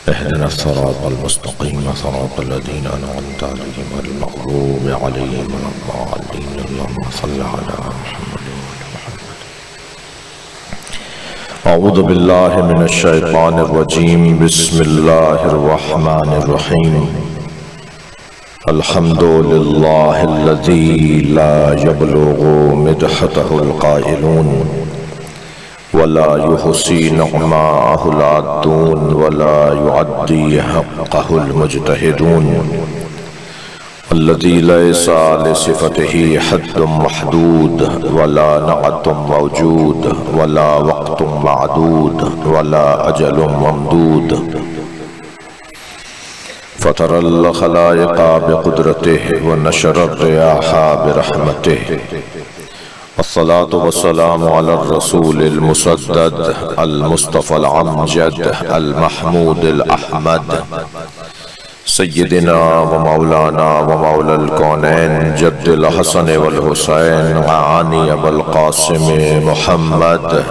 اهدنا الصراط المستقيم صراط الذين أنعمت عليهم غير المغضوب عليهم ولا الضالين اللهم صل على محمد. أعوذ بالله من الشيطان الرجيم. بسم الله الرحمن الرحيم. الحمد لله الذي لا يبلغ مدحته القائلون ولا يحصي نعماءه العادون ولا يعدي حقه المجتهدون الذي ليس لصفته حد محدود ولا نعت موجود ولا وقت معدود ولا أجل ممدود فطر الخلائق بقدرته ونشر الرياح برحمته والصلاة والسلام على الرسول المسدد المصطفى العمجد المحمود الأحمد سيدنا ومولانا ومولى الكونين جد الحسن والحسين عاني أبا القاسم محمد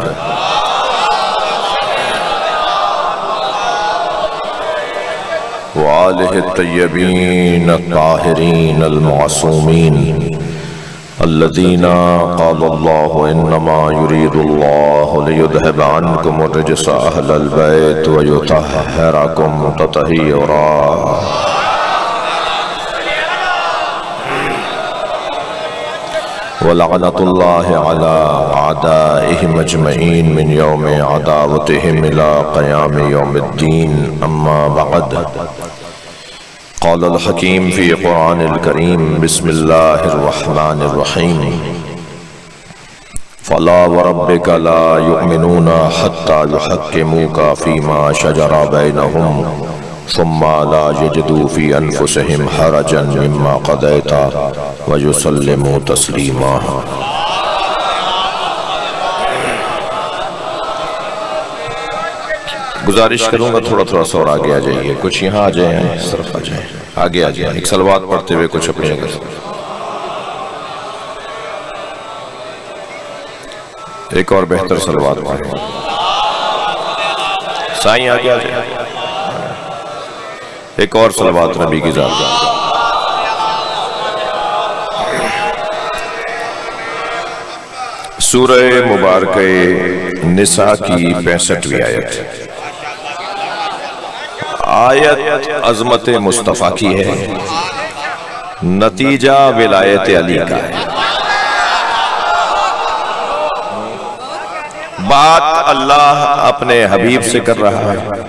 وآله الطيبين الطاهرين المعصومين الذين قال الله إنما يريد الله ليذهب عنكم الرجس أهل البيت ويطهركم تطهيرا. ولعنة الله على أعدائهم أجمعين من يوم عداوتهم إلى قيام يوم الدين. أما بعد، قال الحكيم في قرآن الكريم بسم الله الرحمن الرحيم. فلا وربك لا يؤمنون حتى يحكموك فيما شجر بينهم ثم لا يجدوا في أنفسهم حرجا مما قضيت ويسلموا تسليما. گزارش کروں گا تھوڑا تھوڑا سا اور آگے آ جائیے، کچھ یہاں آ جائیں، اس طرف آ جائیں، آگے آ جائیں، ایک صلوات پڑھتے ہوئے کچھ اپنی جگہ سے. ایک اور بہتر صلوات پڑھیں. سائیں آگے آ جائیں، ایک اور صلوات نبی کی ذات. سورہ مبارکہ نساء کی 65ویں آیت. آیت عظمت مصطفیٰ کی ہے، نتیجہ ولایت علی کا ہے. بات اللہ اپنے حبیب سے کر رہا ہے.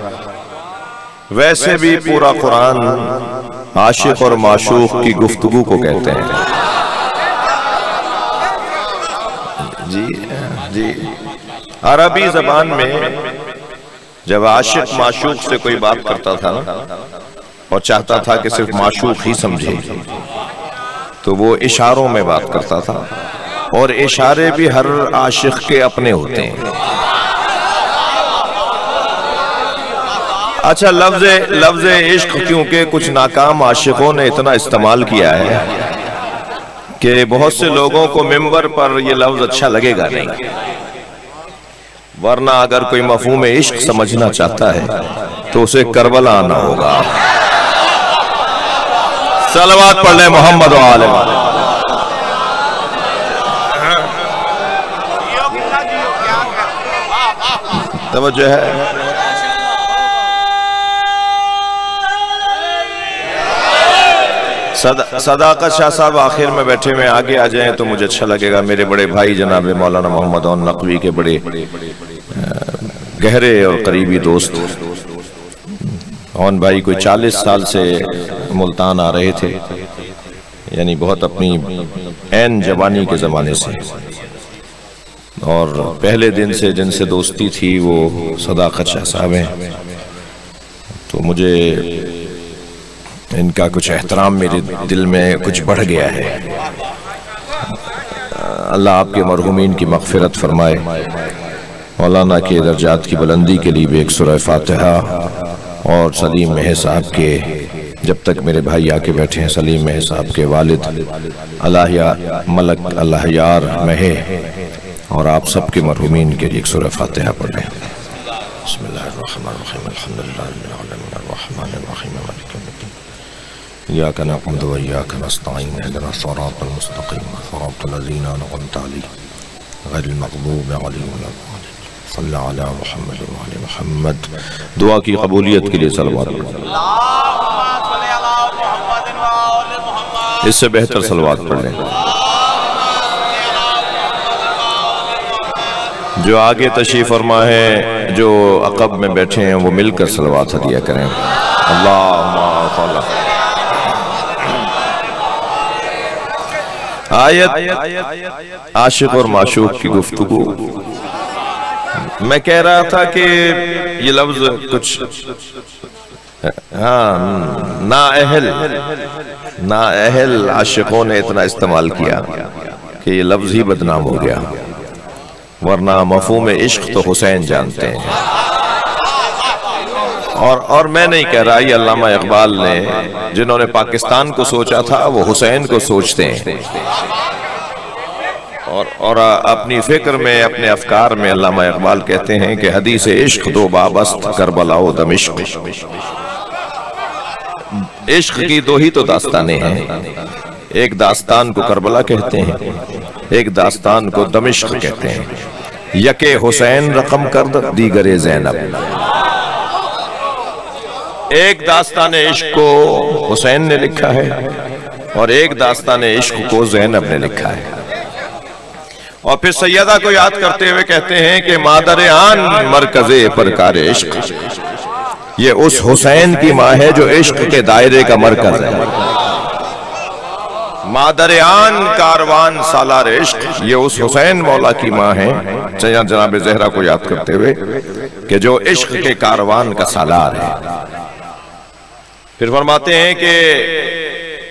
ویسے بھی پورا قرآن عاشق اور معشوق کی گفتگو کو کہتے ہیں. جی عربی زبان میں جب عاشق معشوق سے کوئی بات کرتا تھا اور چاہتا تھا کہ صرف معشوق ہی سمجھے تو وہ اشاروں میں بات کرتا تھا، اور اشارے بھی ہر عاشق کے اپنے ہوتے ہیں. اچھا، لفظ عشق کیونکہ کچھ ناکام عاشقوں نے اتنا استعمال کیا ہے کہ بہت سے لوگوں کو منبر پر یہ لفظ اچھا لگے گا نہیں، ورنہ اگر کوئی مفہوم عشق سمجھنا چاہتا ہے تو اسے کربلا آنا ہوگا. صلوات پڑھ لیں محمد و آل محمد. توجہ ہے. صداقت شاہ صاحب آخر میں بیٹھے میں آگے آ جائیں تو مجھے اچھا لگے گا. میرے بڑے بھائی جناب مولانا محمد اون نقوی کے بڑے گہرے اور قریبی دوست. اون بھائی کوئی 40 سال سے ملتان آ رہے تھے، یعنی بہت اپنی عین جوانی کے زمانے سے، اور پہلے دن سے جن سے دوستی تھی وہ صداقت شاہ صاحب ہیں. تو مجھے ان کا کچھ احترام میرے دل میں کچھ بڑھ گیا ہے. اللہ آپ کے مرحومین کی مغفرت فرمائے. مولانا کے درجات کی بلندی کے لیے بھی ایک سورہ فاتحہ، اور سلیم مہر صاحب کے، جب تک میرے بھائی آ کے بیٹھے ہیں، سلیم مہر صاحب کے والد اللہ ملک اللہ یار مہر، اور آپ سب کے مرحومین کے لیے ایک سورہ فاتحہ پڑھ لیں. بسم اللہ الرحمن الرحمن الرحیم الحمد للہ رب العالمین الرحمن الرحیم مالک یوم الدین ایاک نعبد و ایاک نستعین اهدنا الصراط المستقیم صراط الذین انعمت علیہم غیر المغضوب علیہم ولا الضالین صلی علی محمد و علی محمد. دعا کی قبولیت کے لیے صلوات اس سے بہتر صلوات پڑھ لیں. جو آگے تشریف فرما ہے جو عقب میں بیٹھے ہیں وہ مل کر صلوات ہدیہ کریں. اللہم صلی. آیت عاشق اور معشوق کی گفتگو. میں کہہ رہا تھا کہ یہ لفظ کچھ نااہل عاشقوں نے اتنا استعمال کیا کہ یہ لفظ ہی بدنام ہو گیا، ورنہ مفہوم عشق تو حسین جانتے ہیں. اور میں نہیں کہہ رہا، یہ علامہ اقبال نے جنہوں نے پاکستان کو سوچا تھا وہ حسین کو سوچتے ہیں. اور اپنی فکر میں اپنے افکار میں علامہ اقبال کہتے ہیں کہ حدیث عشق دو بابست کربلا و دمشق. عشق کی دو ہی تو داستانیں ہیں، ایک داستان کو کربلا کہتے ہیں، ایک داستان کو دمشق کہتے ہیں. یکے حسین رقم کرد دیگر زینب. ایک داستان عشق کو حسین نے لکھا ہے اور ایک داستان عشق کو زینب نے لکھا ہے. اور پھر سیدہ کو یاد کرتے ہوئے کہتے ہیں کہ مادر آن مرکز پرکار عشق. یہ اس حسین کی ماں ہے جو عشق کے دائرے کا مرکز ہے. مادر آن کاروان سالار عشق، یہ اس حسین مولا کی ماں ہے جناب زہرا کو یاد کرتے ہوئے کہ جو عشق کے کاروان کا سالار ہے. پھر فرماتے ہیں کہ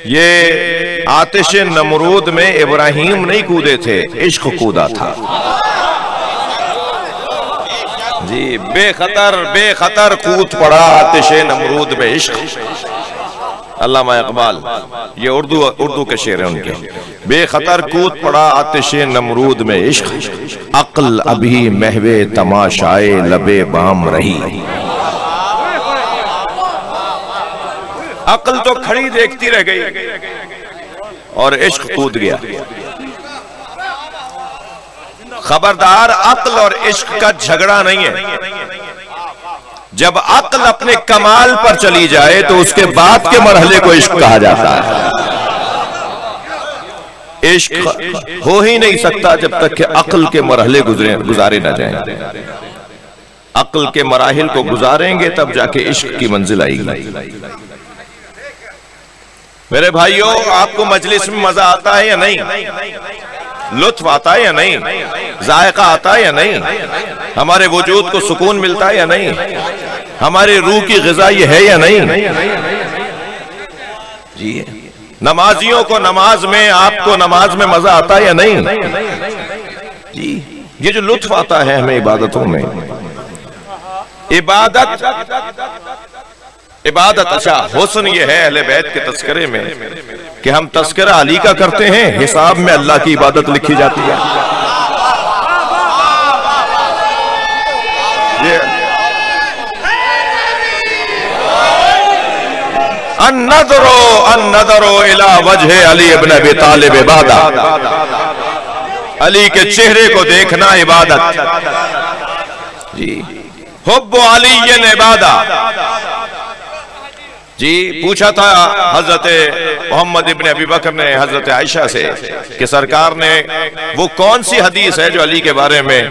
یہ آتش نمرود میں ابراہیم نہیں کودے تھے، عشق کودا تھا. جی بے خطر کود پڑا آتش نمرود میں عشق. علامہ اقبال، یہ اردو کے شعر ہیں ان کے. بے خطر کود پڑا آتش نمرود میں عشق، عقل ابھی محو تماشائے لبے بام رہی. عقل تو کھڑی دیکھتی رہ گئی اور عشق کود گیا. خبردار، عقل اور عشق کا جھگڑا نہیں ہے. جب عقل اپنے کمال پر چلی جائے تو اس کے بعد کے مرحلے کو عشق کہا جاتا ہے. عشق ہو ہی نہیں سکتا جب تک کہ عقل کے مرحلے گزارے نہ جائیں. عقل کے مراحل کو گزاریں گے تب جا کے عشق کی منزل آئے گی. میرے بھائیوں، آپ کو مجلس میں مزہ آتا ہے یا نہیں؟ لطف آتا ہے یا نہیں؟ ذائقہ آتا ہے یا نہیں؟ ہمارے وجود کو سکون ملتا ہے یا نہیں؟ ہماری روح کی غذا یہ ہے یا نہیں؟ جی نمازیوں کو نماز میں، آپ کو نماز میں مزہ آتا ہے یا نہیں؟ جی یہ جو لطف آتا ہے ہمیں عبادتوں میں، عبادت اچھا حسن یہ ہے اہل بیت کے تذکرے میں کہ ہم تذکرہ علی کا کرتے ہیں، حساب میں اللہ کی عبادت لکھی جاتی ہے. النظر الى وجہ علی ابن ابی طالب عبادت. علی کے چہرے کو دیکھنا عبادت. جی حب علی عبادت. جی پوچھا تھا حضرت محمد ابن ابی بکر نے حضرت عائشہ سے کہ سرکار نے وہ کون سی حدیث ہے جو علی کے بارے میں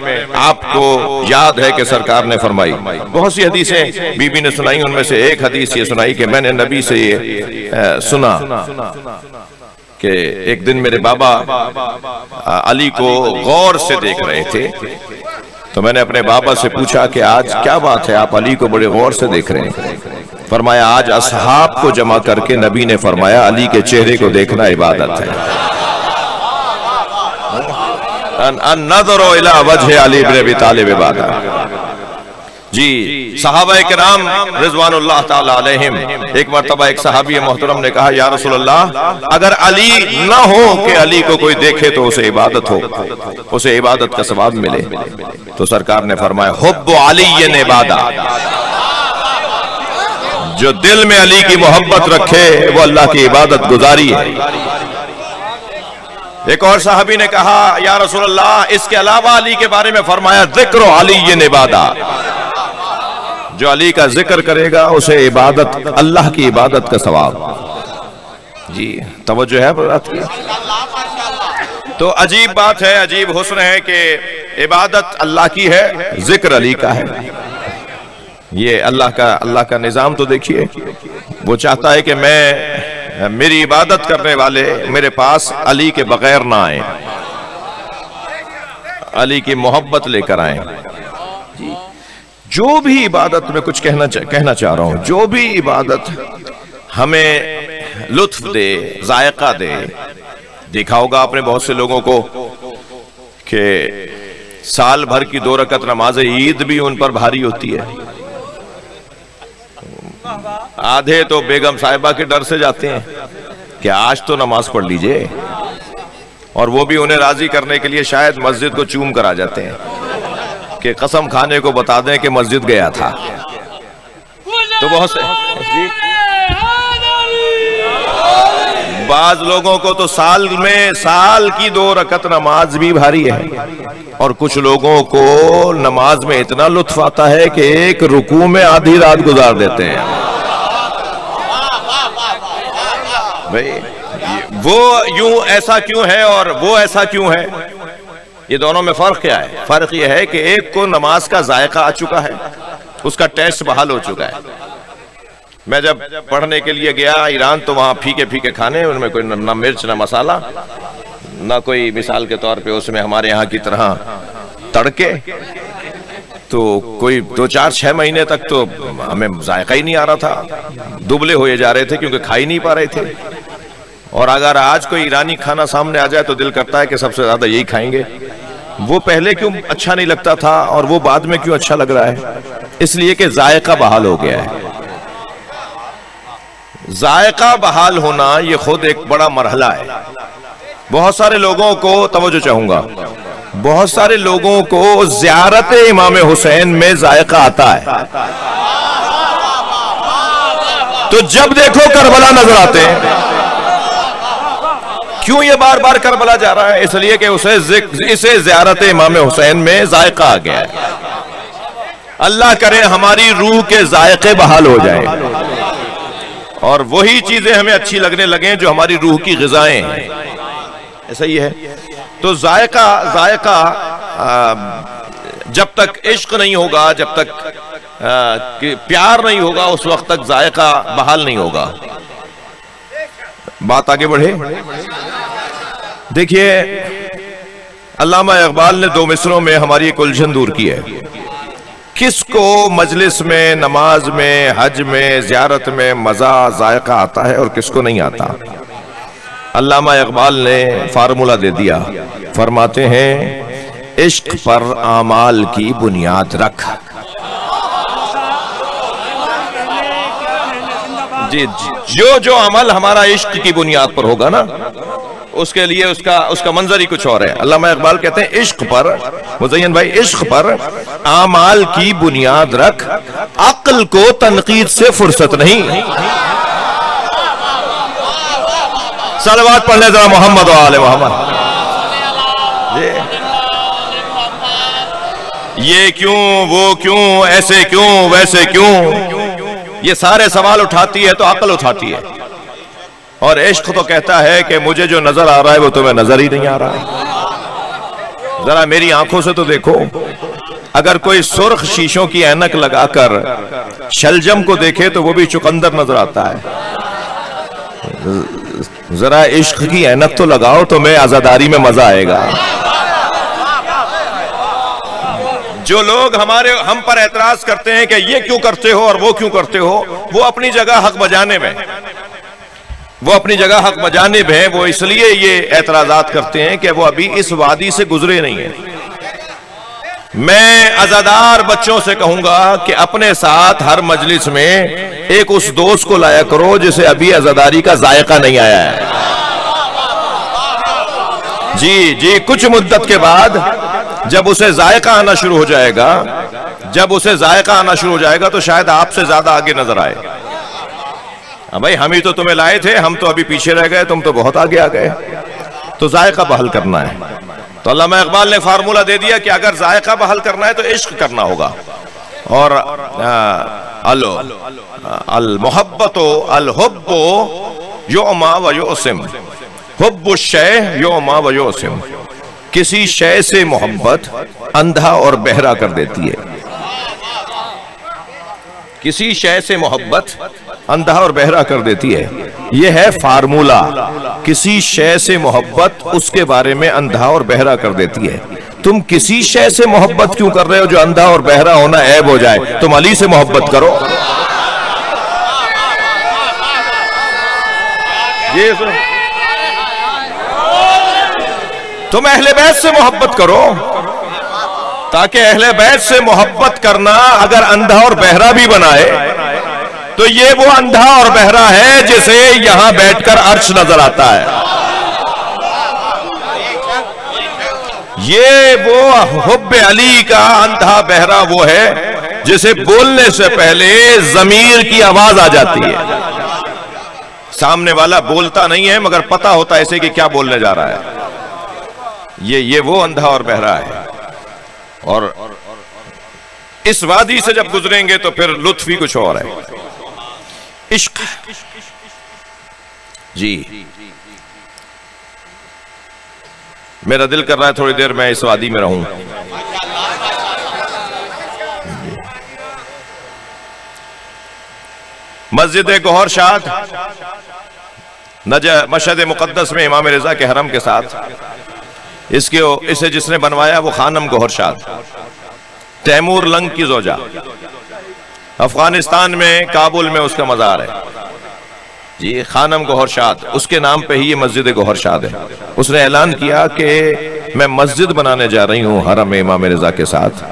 آپ کو یاد ہے کہ سرکار نے فرمائی. بہت سی حدیثیں بی بی نے سنائی، ان میں سے ایک حدیث یہ سنائی کہ میں نے نبی سے یہ سنا کہ ایک دن میرے بابا علی کو غور سے دیکھ رہے تھے. تو میں نے اپنے بابا سے پوچھا کہ آج کیا بات ہے، آپ علی کو بڑے غور سے دیکھ رہے ہیں؟ فرمایا آج اصحاب کو جمع کر کے نبی نے فرمایا علی کے چہرے کو دیکھنا عبادت ہے. النظر الى وجہ علی بن ابی طالب عبادت. جی صحابہ کرام رضوان اللہ تعالی علیہم، ایک مرتبہ ایک صحابی محترم نے کہا یا رسول اللہ اگر علی نہ ہو کہ علی کو کوئی دیکھے تو اسے عبادت ہو، اسے عبادت کا ثواب ملے، تو سرکار نے فرمایا حب علی عبادہ، جو دل میں علی کی محبت رکھے وہ اللہ کی عبادت گزاری ہے۔ ایک اور صحابی نے کہا یا رسول اللہ اس کے علاوہ علی کے بارے میں فرمایا ذکر علی عبادہ، جو علی کا ذکر کرے گا اسے عبادت، اللہ کی عبادت کا ثواب۔ جی توجہ ہے بات کی؟ تو عجیب بات ہے، عجیب حسن ہے کہ عبادت اللہ کی ہے، ذکر علی کا ہے۔ یہ اللہ کا نظام تو دیکھیے، وہ چاہتا ہے کہ میری عبادت کرنے والے میرے پاس علی کے بغیر نہ آئیں، علی کی محبت لے کر آئیں۔ جو بھی عبادت میں کچھ کہنا چاہ رہا ہوں، جو بھی عبادت ہمیں لطف دے، ذائقہ دے، دیکھا ہوگا آپ نے بہت سے لوگوں کو کہ سال بھر کی 2 رکعت نماز عید بھی ان پر بھاری ہوتی ہے، آدھے تو بیگم صاحبہ کے ڈر سے جاتے ہیں کہ آج تو نماز پڑھ لیجئے، اور وہ بھی انہیں راضی کرنے کے لیے شاید مسجد کو چوم کر آ جاتے ہیں کہ قسم کھانے کو بتا دیں کہ مسجد گیا تھا۔ تو بہت سے بعض لوگوں کو تو سال کی 2 رکعت نماز بھی بھاری ہے، اور کچھ لوگوں کو نماز میں اتنا لطف آتا ہے کہ ایک رکوع میں آدھی رات گزار دیتے ہیں۔ بھئی وہ یوں ایسا کیوں ہے اور وہ ایسا کیوں ہے؟ یہ دونوں میں فرق کیا ہے؟ فرق یہ ہے کہ ایک کو نماز کا ذائقہ آ چکا ہے، اس کا ٹیسٹ بحال ہو چکا ہے۔ میں جب پڑھنے کے لیے گیا ایران تو وہاں پھیکے پھیکے کھانے، ان میں کوئی نہ مرچ نہ مسالہ، نہ کوئی مثال کے طور پہ اس میں ہمارے یہاں کی طرح تڑکے، تو کوئی 2-4-6 مہینے تک تو ہمیں ذائقہ ہی نہیں آ رہا تھا، دبلے ہوئے جا رہے تھے کیونکہ کھا ہی نہیں پا رہے تھے۔ اور اگر آج کوئی ایرانی کھانا سامنے آ جائے تو دل کرتا ہے کہ سب سے زیادہ یہی کھائیں گے۔ وہ پہلے کیوں اچھا نہیں لگتا تھا اور وہ بعد میں کیوں اچھا لگ رہا ہے؟ اس لیے کہ ذائقہ بحال ہو گیا ہے۔ ذائقہ بحال ہونا یہ خود ایک بڑا مرحلہ ہے۔ بہت سارے لوگوں کو توجہ چاہوں گا، بہت سارے لوگوں کو زیارت امام حسین میں ذائقہ آتا ہے، تو جب دیکھو کربلا نظر آتے ہیں۔ کیوں یہ بار بار کربلا جا رہا ہے؟ اس لیے کہ اسے زیارت امام حسین میں ذائقہ آ گیا ہے۔ اللہ کرے ہماری روح کے ذائقے بحال ہو جائیں اور وہی چیزیں ہمیں اچھی لگنے لگیں جو ہماری روح کی غذائیں ہیں۔ ایسا ہی ہے۔ تو ذائقہ جب تک عشق نہیں ہوگا، جب تک پیار نہیں ہوگا، اس وقت تک ذائقہ بحال نہیں ہوگا۔ بات آگے بڑھے، دیکھیے علامہ اقبال نے 2 مصروں میں ہماری ایک الجھن دور کی ہے۔ کس کو مجلس میں، نماز میں، حج میں، زیارت میں مزہ، ذائقہ آتا ہے اور کس کو نہیں آتا؟ علامہ اقبال نے فارمولہ دے دیا، فرماتے ہیں عشق پر اعمال کی بنیاد رکھ۔ جی جو عمل ہمارا عشق کی بنیاد پر ہوگا نا، اس کے لیے اس کا منظر ہی کچھ اور ہے۔ علامہ اقبال کہتے ہیں عشق پر، مزین بھائی، عشق پر اعمال کی بنیاد رکھ، عقل کو تنقید سے فرصت نہیں۔ صلوات پڑھنے ذرا محمد و آل محمد۔ یہ کیوں، وہ کیوں، ایسے کیوں، ویسے کیوں، یہ سارے سوال اٹھاتی ہے تو عقل اٹھاتی ہے، اور عشق تو کہتا ہے کہ مجھے جو نظر آ رہا ہے وہ تمہیں نظر ہی نہیں آ رہا ہے۔ ذرا میری آنکھوں سے تو دیکھو، اگر کوئی سرخ شیشوں کی اینک لگا کر شلجم کو دیکھے تو وہ بھی چقندر نظر آتا ہے۔ ذرا عشق کی اینک تو لگاؤ، تمہیں عزاداری میں مزہ آئے گا۔ جو لوگ ہم پر اعتراض کرتے ہیں کہ یہ کیوں کرتے ہو اور وہ کیوں کرتے ہو، وہ اپنی جگہ حق بجانب ہیں، وہ اپنی جگہ حق بجانب ہیں۔ وہ اس لیے یہ اعتراضات کرتے ہیں کہ وہ ابھی اس وادی سے گزرے نہیں ہیں۔ میں عزادار بچوں سے کہوں گا کہ اپنے ساتھ ہر مجلس میں ایک اس دوست کو لایا کرو جسے ابھی عزاداری کا ذائقہ نہیں آیا ہے. جی کچھ مدت کے بعد جب اسے ذائقہ آنا شروع ہو جائے گا تو شاید آپ سے زیادہ آگے نظر آئے. بھائی ہم ہی تو تمہیں لائے تھے, ہم تو ابھی پیچھے رہ گئے, تم تو بہت آگے آ گئے. تو ذائقہ بحال کرنا ہے. تو علامہ اقبال نے فارمولہ دے دیا کہ اگر ذائقہ بحال کرنا ہے تو عشق کرنا ہوگا. اور المحبت الحب یعمی و یعصم, حب الشیء یعمی و یعصم. کسی شے سے محبت اندھا اور بہرا کر دیتی ہے. کسی شے سے محبت اندھا اور بہرا کر دیتی ہے. یہ ہے فارمولہ. کسی شے سے محبت اس کے بارے میں اندھا اور بہرا کر دیتی ہے. تم کسی شے سے محبت کیوں کر رہے ہو جو اندھا اور بہرا ہونا عیب ہو جائے؟ تم علی سے محبت کرو. تم اہل بیت سے محبت کرو, تاکہ اہل بیت سے محبت کرنا اگر اندھا اور بہرا بھی بنائے تو یہ وہ اندھا اور بہرا ہے جسے یہاں بیٹھ کر عرش نظر آتا ہے. یہ وہ حب علی کا اندھا بہرا وہ ہے جسے بولنے سے پہلے ضمیر کی آواز آ جاتی ہے. سامنے والا بولتا نہیں ہے مگر پتا ہوتا ایسے کہ کیا بولنے جا رہا ہے. یہ وہ اندھا اور بہرا ہے. اور اس وادی سے جب گزریں گے تو پھر لطف ہی کچھ اور ہے. عشق. جی میرا دل کر رہا ہے تھوڑی دیر میں اس وادی میں رہوں. مسجد گوہر شاد مشہد مقدس میں امام رضا کے حرم کے ساتھ اسے جس نے بنوایا وہ خانم گوہر شاد, تیمور لنگ کی زوجہ. افغانستان میں کابل میں اس کا مزار ہے. جی خانم گوہر شاد, اس کے نام پہ ہی یہ مسجد گوہر شاد ہے. اس نے اعلان کیا کہ میں مسجد بنانے جا رہی ہوں حرم امام رضا کے ساتھ.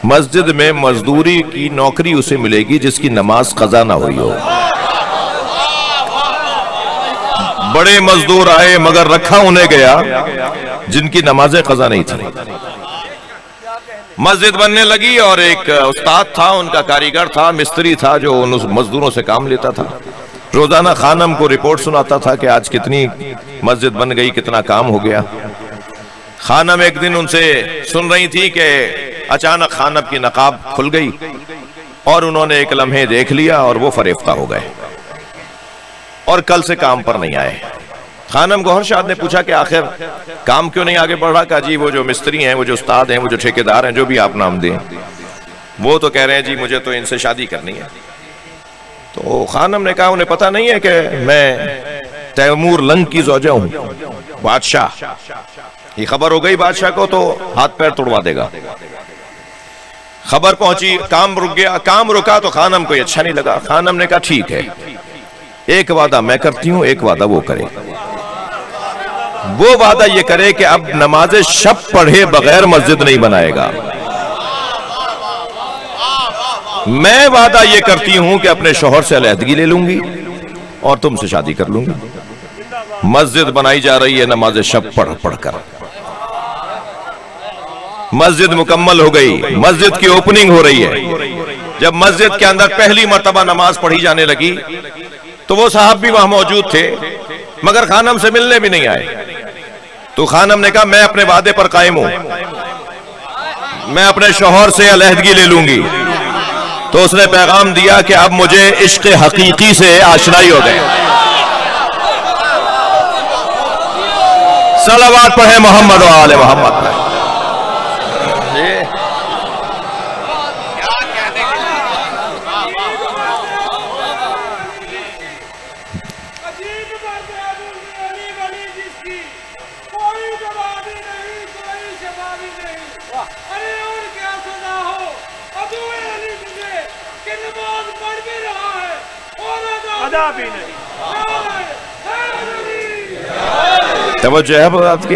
مسجد میں مزدوری کی نوکری اسے ملے گی جس کی نماز قضا نہ ہوئی ہو. بڑے مزدور آئے مگر رکھا انہیں گیا جن کی نمازیں قضا نہیں تھی. مسجد بننے لگی اور ایک استاد تھا, ان کا کاریگر تھا, مستری تھا جو ان مزدوروں سے کام لیتا تھا. روزانہ خانم کو رپورٹ سناتا تھا کہ آج کتنی مسجد بن گئی, کتنا کام ہو گیا. خانم ایک دن ان سے سن رہی تھی کہ اچانک خانم کی نقاب کھل گئی اور انہوں نے ایک لمحے دیکھ لیا اور وہ فریفتہ ہو گئے اور کل سے کام پر نہیں آئے. خانم گوہر شاد نے پوچھا کہ آخر کام کیوں نہیں آگے بڑھ رہا؟ کہا جی وہ جو مستری ہیں, وہ جو استاد ہیں, وہ جو ٹھیکیدار ہیں, جو بھی آپ نام دیں, وہ تو کہہ رہے ہیں جی مجھے تو ان سے شادی کرنی ہے. تو خانم نے کہا انہیں پتہ نہیں ہے کہ میں تیمور لنگ کی زوجہ ہوں, بادشاہ. یہ خبر ہو گئی بادشاہ کو تو ہاتھ پیر توڑوا دے گا. خبر پہنچی, کام رک گیا. کام رکا تو خانم کو یہ اچھا نہیں لگا. خانم نے کہا ٹھیک ہے, ایک وعدہ میں کرتی ہوں, ایک وعدہ وہ کرے. وہ وعدہ یہ کرے کہ اب نماز شب پڑھے بغیر مسجد نہیں بنائے گا. میں وعدہ یہ کرتی ہوں کہ اپنے شوہر سے علیحدگی لے لوں گی اور تم سے شادی کر لوں گی. مسجد بنائی جا رہی ہے نماز شب پڑھ پڑھ کر. مسجد مکمل ہو گئی, مسجد کی اوپننگ ہو رہی ہے. جب مسجد کے اندر پہلی مرتبہ نماز پڑھی جانے لگی تو وہ صاحب بھی وہاں موجود تھے مگر خانم سے ملنے بھی نہیں آئے. تو خانم نے کہا میں اپنے وعدے پر قائم ہوں, میں اپنے شوہر سے علیحدگی لے لوں گی. تو اس نے پیغام دیا کہ اب مجھے عشق حقیقی سے آشنائی ہو گئے. صلوات پڑھیں محمد و آل محمد پر. توجہ ہے بات کی.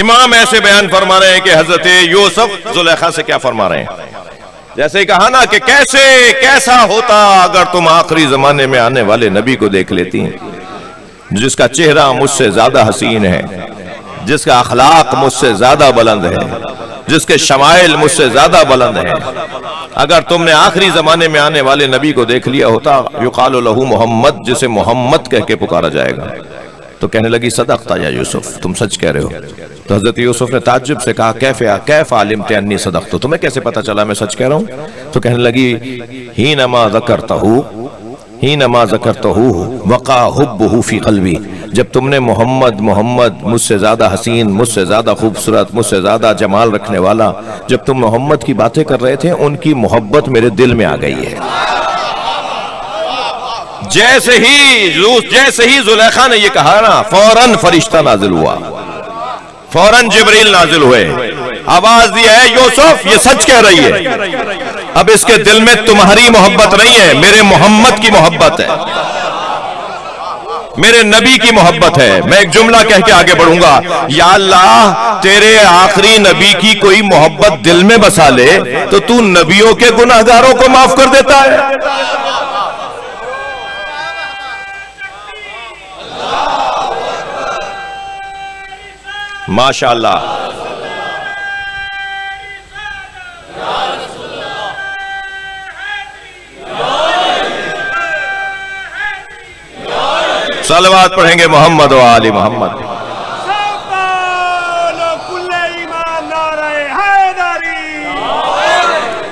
امام ایسے بیان فرما رہے ہیں کہ حضرت یوسف زلیخا سے کیا فرما رہے ہیں، جیسے کہا نا کہ کیسا ہوتا اگر تم آخری زمانے میں آنے والے نبی کو دیکھ لیتی، جس کا چہرہ مجھ سے زیادہ حسین ہے، جس کا اخلاق مجھ سے زیادہ بلند ہے، جس کے شمائل مجھ سے زیادہ بلند ہیں، اگر تم نے آخری زمانے میں آنے والے نبی کو دیکھ لیا ہوتا، یقال لہ محمد، جسے محمد کہہ کے پکارا جائے گا، تو کہنے لگی صدقتا یا یوسف، تم سچ کہہ رہے ہو۔ تو حضرت یوسف نے تعجب سے کہا کیف علمت انی صدقت، تمہیں کیسے پتا چلا میں سچ کہہ رہا ہوں؟ تو کہنے لگی حینما ذکرتہ وقع حبہ فی قلبی، جب تم نے محمد مجھ سے زیادہ حسین، مجھ سے زیادہ خوبصورت، مجھ سے زیادہ جمال رکھنے والا، جب تم محمد کی باتیں کر رہے تھے، ان کی محبت میرے دل میں آ گئی ہے۔ جیسے ہی زلیخا نے یہ کہا نا، فوراً فرشتہ نازل ہوا، فوراً جبریل نازل ہوئے، آواز دی ہے یوسف یہ سچ کہہ رہی ہے، اب اس کے دل میں تمہاری محبت نہیں ہے، میرے محمد کی محبت ہے، میرے نبی کی محبت ہے۔ میں ایک جملہ کہہ کے آگے بڑھوں گا، یا اللہ تیرے آخری نبی کی کوئی محبت دل میں بسا لے تو تو نبیوں کے گناہگاروں کو معاف کر دیتا ہے۔ ماشاءاللہ، صلوات پڑھیں گے محمد و آل محمد۔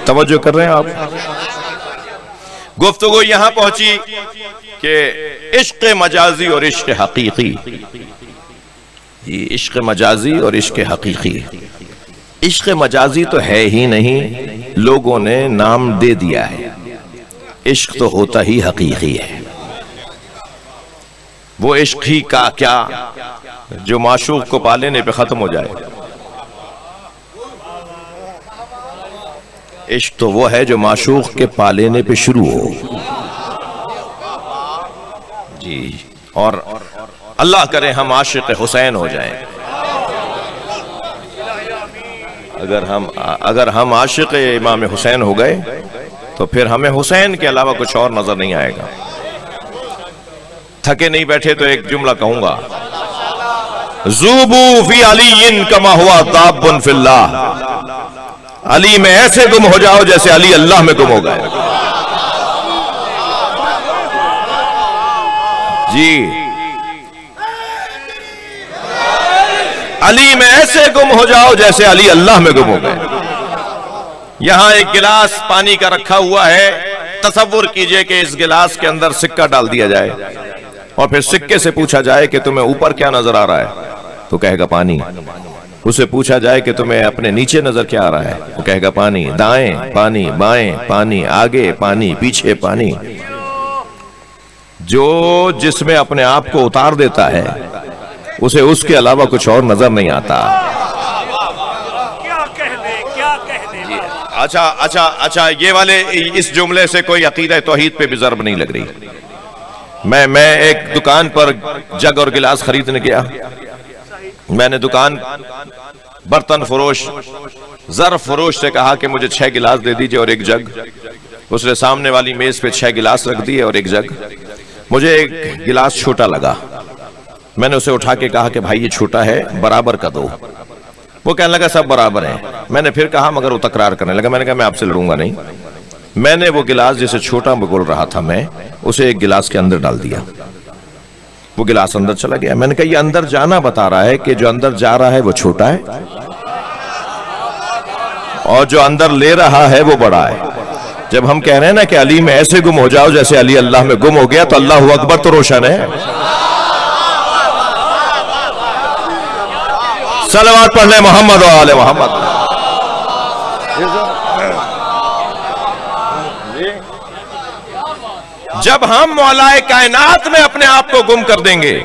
توجہ کر رہے ہیں آپ؟ گفتگو یہاں پہنچی کہ عشق مجازی اور عشق حقیقی، عشق مجازی اور عشق حقیقی۔ عشق مجازی تو ہے ہی نہیں، لوگوں نے نام دے دیا ہے، عشق تو ہوتا ہی حقیقی ہے۔ وہ عشق ہی کا کیا جو معشوق کو پا لینے پہ ختم ہو جائے، عشق تو وہ ہے جو معشوق کے پا لینے پہ شروع ہو۔ جی، اور اللہ کرے ہم عاشق حسین ہو جائیں۔ اگر ہم عاشق امام حسین ہو گئے تو پھر ہمیں حسین کے علاوہ کچھ اور نظر نہیں آئے گا۔ تھکے نہیں بیٹھے تو ایک جملہ کہوں گا، ذوبو فی علی کما ہوا تاب فی اللہ، علی میں ایسے گم ہو جاؤ جیسے علی اللہ میں گم ہو گئے۔ جی، علی میں ایسے گم ہو جاؤ جیسے علی اللہ میں گم ہو گئے۔ یہاں ایک گلاس پانی کا رکھا ہوا ہے، تصور کیجئے کہ اس گلاس کے اندر سکہ ڈال دیا جائے اور پھر سکے سے پوچھا جائے کہ تمہیں اوپر کیا نظر آ رہا ہے، تو کہے گا پانی۔ اسے پوچھا جائے کہ تمہیں اپنے نیچے نظر کیا آ رہا ہے، وہ کہے گا پانی۔ دائیں پانی، بائیں پانی، آگے پانی، پیچھے پانی۔ جو جس میں اپنے آپ کو اتار دیتا ہے اسے اس کے علاوہ کچھ اور نظر نہیں آتا۔ اچھا یہ والے اس جملے سے کوئی عقیدہ توحید پہ بھی ضرب نہیں لگ رہی۔ میں ایک دکان پر جگ اور گلاس خریدنے گیا، میں نے دکان برتن فروش ظرف فروش سے کہا کہ مجھے 6 گلاس دے دیجئے اور ایک جگ۔ اس نے سامنے والی میز پہ 6 گلاس رکھ دیے اور ایک جگ۔ مجھے ایک گلاس چھوٹا لگا، میں نے اسے اٹھا کے کہا کہ بھائی یہ چھوٹا ہے، برابر کا دو۔ وہ کہنے لگا سب برابر ہیں۔ میں نے پھر کہا، مگر وہ تکرار کرنے لگا۔ میں نے کہا میں آپ سے لڑوں گا نہیں۔ میں نے وہ گلاس جسے چھوٹا بول رہا تھا میں، اسے ایک گلاس کے اندر ڈال دیا۔ وہ گلاس اندر چلا گیا۔ میں نے کہا یہ اندر جانا بتا رہا ہے کہ جو اندر جا رہا ہے وہ چھوٹا ہے اور جو اندر لے رہا ہے وہ بڑا ہے۔ جب ہم کہہ رہے ہیں نا کہ علی میں ایسے گم ہو جاؤ جیسے علی اللہ میں گم ہو گیا، تو اللہ اکبر تو روشن ہے۔ صلوات پڑھ لیں محمد و آل محمد۔ جب ہم مولائے کائنات میں اپنے آپ کو گم کر دیں گے،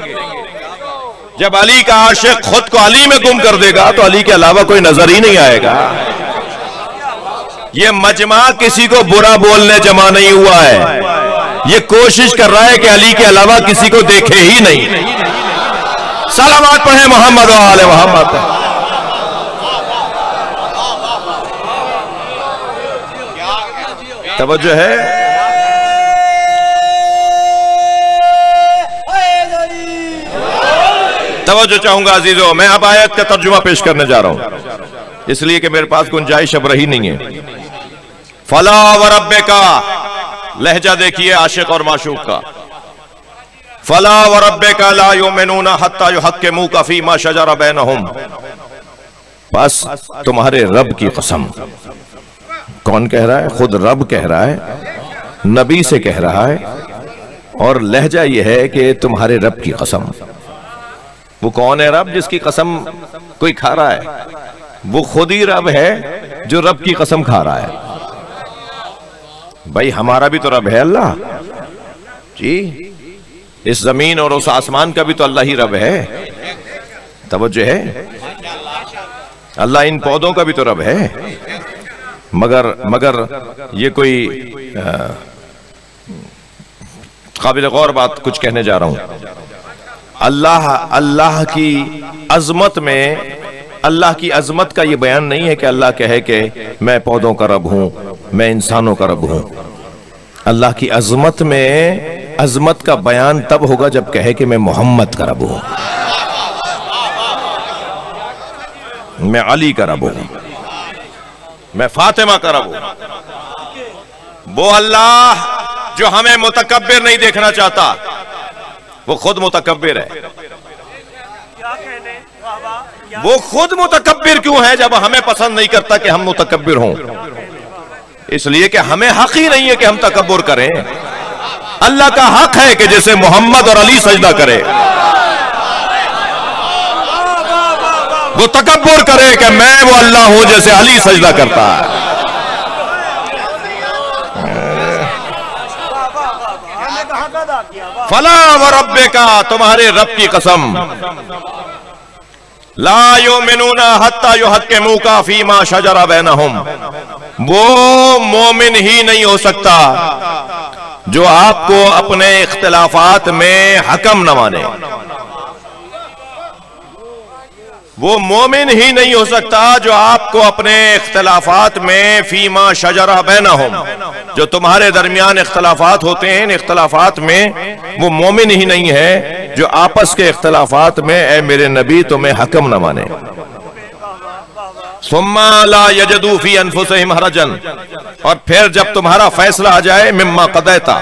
جب علی کا عاشق خود کو علی میں گم کر دے گا تو علی کے علاوہ کوئی نظر ہی نہیں آئے گا۔ یہ مجمع کسی کو برا بولنے جمع نہیں ہوا ہے، یہ کوشش کر رہا ہے کہ علی کے علاوہ کسی کو دیکھے ہی نہیں۔ صلوات پڑھیں محمد و آل محمد۔ توجہ ہے؟ توجہ چاہوں گا عزیزو، میں اب آیت کا ترجمہ پیش کرنے جا رہا ہوں، اس لیے کہ میرے پاس گنجائش اب رہی نہیں ہے۔ فلا وربکا، لہجہ دیکھیے عاشق اور معشوق کا۔ فلا وربکا لا یؤمنون حتی یحکموک فیما شجر بینہم، بس تمہارے رب کی قسم۔ کون کہہ رہا ہے؟ خود رب کہہ رہا ہے، نبی سے کہہ رہا ہے، اور لہجہ یہ ہے کہ تمہارے رب کی قسم۔ وہ کون ہے رب جس کی قسم کوئی کھا رہا ہے؟ وہ خود ہی رب ہے جو رب کی قسم کھا رہا ہے۔ بھائی ہمارا بھی تو رب ہے اللہ جی، اس زمین اور اس آسمان کا بھی تو اللہ ہی رب ہے۔ توجہ ہے؟ اللہ ان پودوں کا بھی تو رب ہے، مگر یہ کوئی قابل غور بات کچھ کہنے جا رہا ہوں۔ اللہ کی عظمت میں، اللہ کی عظمت کا یہ بیان نہیں ہے کہ اللہ کہے کہ میں پودوں کا رب ہوں، میں انسانوں کا رب ہوں۔ اللہ کی عظمت میں عظمت کا بیان تب ہوگا جب کہے کہ میں محمد کا رب ہوں، میں علی کا رب ہوں، میں فاطمہ کا رب ہوں۔ وہ اللہ جو ہمیں متکبر نہیں دیکھنا چاہتا، وہ خود متکبر ہے۔ وہ خود متکبر کیوں ہے جب ہمیں پسند نہیں کرتا کہ ہم متکبر ہوں؟ اس لیے کہ ہمیں حق ہی نہیں ہے کہ ہم تکبر کریں۔ اللہ کا حق ہے کہ جیسے محمد اور علی سجدہ کرے، وہ تکبر کرے کہ میں وہ اللہ ہوں جیسے علی سجدہ کرتا ہے۔ فلا وربکا، تمہارے رب کی قسم، لا یؤمنون حتی یحکموک فیما شجر بینہم، وہ مومن ہی نہیں ہو سکتا جو آپ کو اپنے اختلافات میں حکم نہ مانے۔ وہ مومن ہی نہیں ہو سکتا جو آپ کو اپنے اختلافات میں فیما شجر بینہم، جو تمہارے درمیان اختلافات ہوتے ہیں، ان اختلافات میں وہ مومن ہی نہیں ہے جو آپس کے اختلافات میں اے میرے نبی تمہیں حکم نہ مانے۔ ثم لا یجدوا فی انفسہم حرجا، اور پھر جب تمہارا فیصلہ آ جائے، مما قضیتا،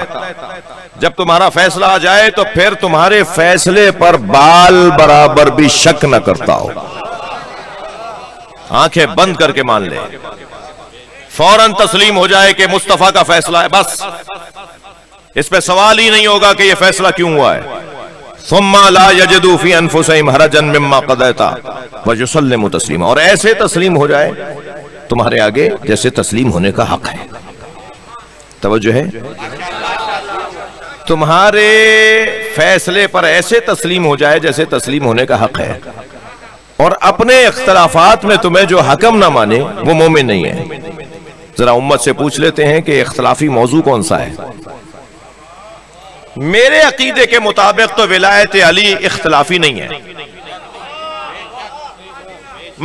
جب تمہارا فیصلہ آ جائے تو پھر تمہارے فیصلے پر بال برابر بھی شک نہ کرتا ہو، آنکھیں بند کر کے مان لے، فوراً تسلیم ہو جائے کہ مصطفیٰ کا فیصلہ ہے، بس اس پہ سوال ہی نہیں ہوگا کہ یہ فیصلہ کیوں ہوا ہے۔ ثم لا یجدوا فی انفسہم حرجا مما قضیتا ویسلموا تسلیما، اور ایسے تسلیم ہو جائے تمہارے آگے جیسے تسلیم ہونے کا حق ہے۔ توجہ ہے؟ تمہارے فیصلے پر ایسے تسلیم ہو جائے جیسے تسلیم ہونے کا حق ہے، اور اپنے اختلافات میں تمہیں جو حکم نہ مانے وہ مومن نہیں ہے۔ ذرا امت سے پوچھ لیتے ہیں کہ اختلافی موضوع کون سا ہے؟ میرے عقیدے کے مطابق تو ولایت علی اختلافی نہیں ہے،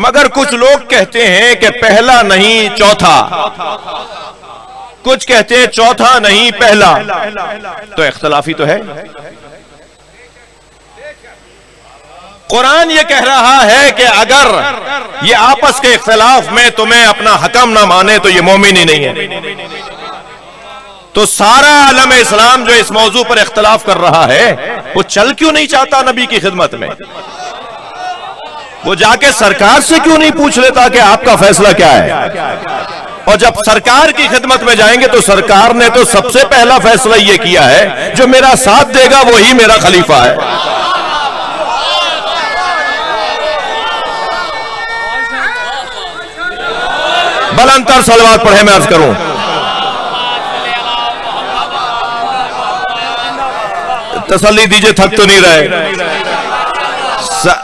مگر کچھ لوگ کہتے ہیں کہ پہلا نہیں چوتھا، کچھ کہتے ہیں چوتھا نہیں پہلا، تو اختلافی تو ہے۔ قرآن یہ کہہ رہا ہے کہ اگر یہ آپس کے اختلاف میں تمہیں اپنا حکم نہ مانے تو یہ مومن ہی نہیں ہے۔ تو سارا عالم اسلام جو اس موضوع پر اختلاف کر رہا ہے وہ چل کیوں نہیں چاہتا نبی کی خدمت میں؟ وہ جا کے سرکار سے کیوں نہیں پوچھ لیتا کہ آپ کا فیصلہ کیا ہے؟ اور جب سرکار کی خدمت میں جائیں گے تو سرکار نے تو سب سے پہلا فیصلہ یہ کیا ہے جو میرا ساتھ دے گا وہی میرا خلیفہ ہے۔ بلند تر صلوات پڑھے میں عرض کروں۔ تسلی دیجئے، تھک تو نہیں رہے۔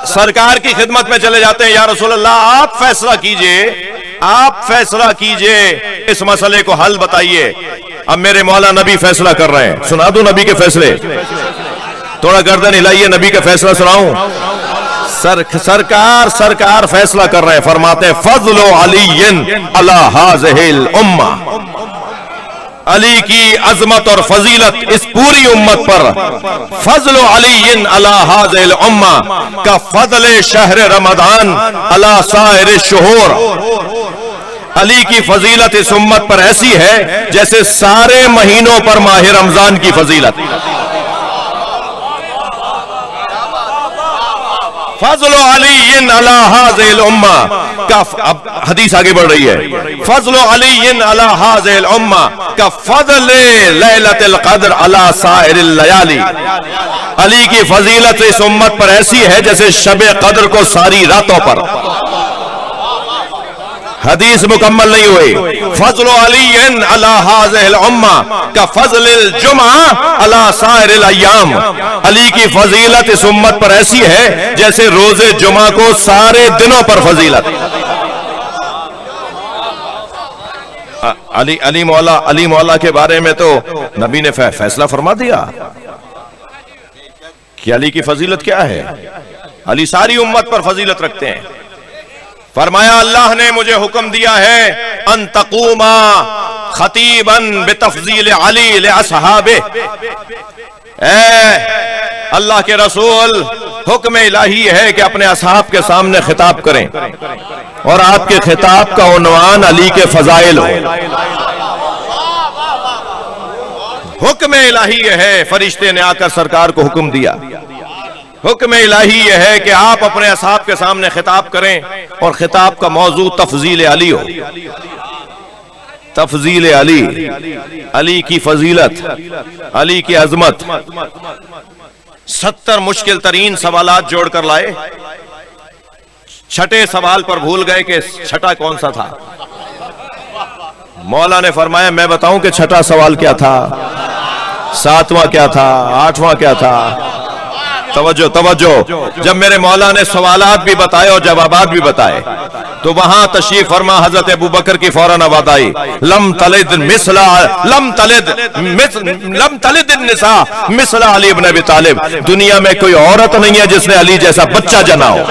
سرکار کی خدمت میں چلے جاتے ہیں، یا رسول اللہ آپ فیصلہ کیجئے، آپ فیصلہ کیجئے، اس مسئلے کو حل بتائیے۔ اب میرے مولا نبی فیصلہ کر رہے ہیں، سنا دوں نبی کے فیصلے؟ تھوڑا گردن ہلائیے، نبی کا فیصلہ سناؤں۔ سرکار فیصلہ کر رہے ہیں، فرماتے ہیں فضل علی علی ہذہ الامہ، علی کی عظمت اور فضیلت اس پوری امت پر فضل علی علی هذه الامہ کا فضل شہر رمضان علی سائر الشہور. علی کی فضیلت اس امت پر ایسی ہے جیسے سارے مہینوں پر ماہ رمضان کی فضیلت. فضل علی علی هذه الامہ کا اب حدیث آگے بڑھ رہی ہے. فضل علی علی هذه الامہ کا فضل لیلۃ القدر علی سائر اللیالی. علی کی فضیلت اس امت پر ایسی ہے جیسے شب قدر کو ساری راتوں پر. حدیث مکمل نہیں ہوئی. فضل علی علی هذه الامہ کا فضل الجمعہ علی سائر الایام. علی کی فضیلت اس امت پر ایسی ہے جیسے روز جمعہ کو سارے دنوں پر فضیلت. علی مولا کے بارے میں تو نبی نے فیصلہ فرما دیا کہ علی کی فضیلت کیا ہے. علی ساری امت پر فضیلت رکھتے ہیں. فرمایا اللہ نے مجھے حکم دیا ہے ان تقوما خطیبا بتفضیل علی لاصحابہ. اے اللہ کے رسول، حکم الہی ہے کہ اپنے اصحاب کے سامنے خطاب کریں اور آپ کے خطاب کا عنوان علی کے فضائل ہو. حکم الہی یہ ہے، فرشتے نے آ کر سرکار کو حکم دیا. حکم الہی یہ ہے کہ آپ اپنے اصحاب کے سامنے خطاب کریں اور خطاب کا موضوع تفضیل علی ہو. تفضیل علی، علی کی فضیلت، علی کی عظمت. 70 مشکل ترین سوالات جوڑ کر لائے. چھٹے سوال پر بھول گئے کہ چھٹا کون سا تھا. مولا نے فرمایا میں بتاؤں کہ چھٹا سوال کیا تھا، 7واں کیا تھا، 8واں کیا تھا. توجہ. جب میرے مولا نے سوالات بھی بتائے اور جوابات بھی بتائے تو وہاں تشریف فرما حضرت ابو بکر کی فوراً آواز آئی لم تلد النساء مثل علی ابن ابی طالب. دنیا میں کوئی عورت نہیں ہے جس نے علی جیسا بچہ جنا ہو.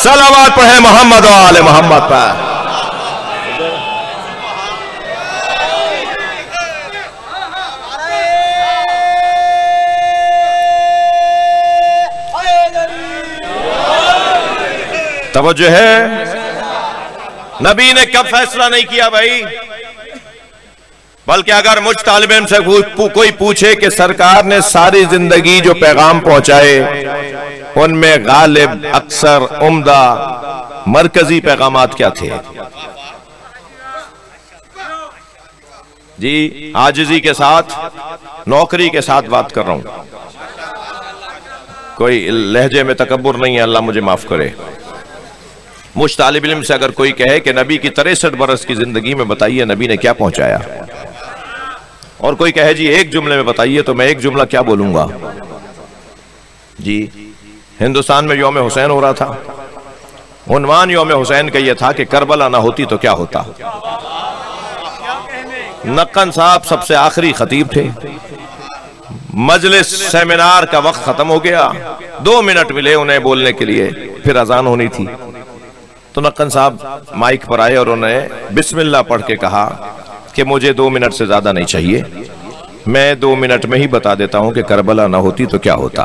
صلوات پڑھیں محمد و آل محمد پر. توجہ ہے. نبی نے کب فیصلہ نہیں کیا بھائی، بلکہ اگر مجھ طالب علم سے کوئی پوچھے کہ سرکار نے ساری زندگی جو پیغام پہنچائے ان میں غالب، اکثر، عمدہ، مرکزی پیغامات کیا تھے؟ جی عاجزی کے ساتھ، نوکری کے ساتھ بات کر رہا ہوں، کوئی لہجے میں تکبر نہیں ہے، اللہ مجھے معاف کرے. مجھ طالب علم سے اگر کوئی کہے کہ نبی کی 63 برس کی زندگی میں بتائیے نبی نے کیا پہنچایا، اور کوئی کہے جی ایک جملے میں بتائیے، تو میں ایک جملہ کیا بولوں گا. جی ہندوستان میں یوم حسین ہو رہا تھا، عنوان یوم حسین کا یہ تھا کہ کربلا نہ ہوتی تو کیا ہوتا. نقن صاحب سب سے آخری خطیب تھے. مجلس سیمینار کا وقت ختم ہو گیا، 2 منٹ ملے انہیں بولنے کے لیے، پھر اذان ہونی تھی. تو نقن صاحب مائک پر آئے اور انہوں نے بسم اللہ پڑھ کے کہا کہ مجھے 2 منٹ سے زیادہ نہیں چاہیے، میں 2 منٹ میں ہی بتا دیتا ہوں کہ کربلا نہ ہوتی تو کیا ہوتا.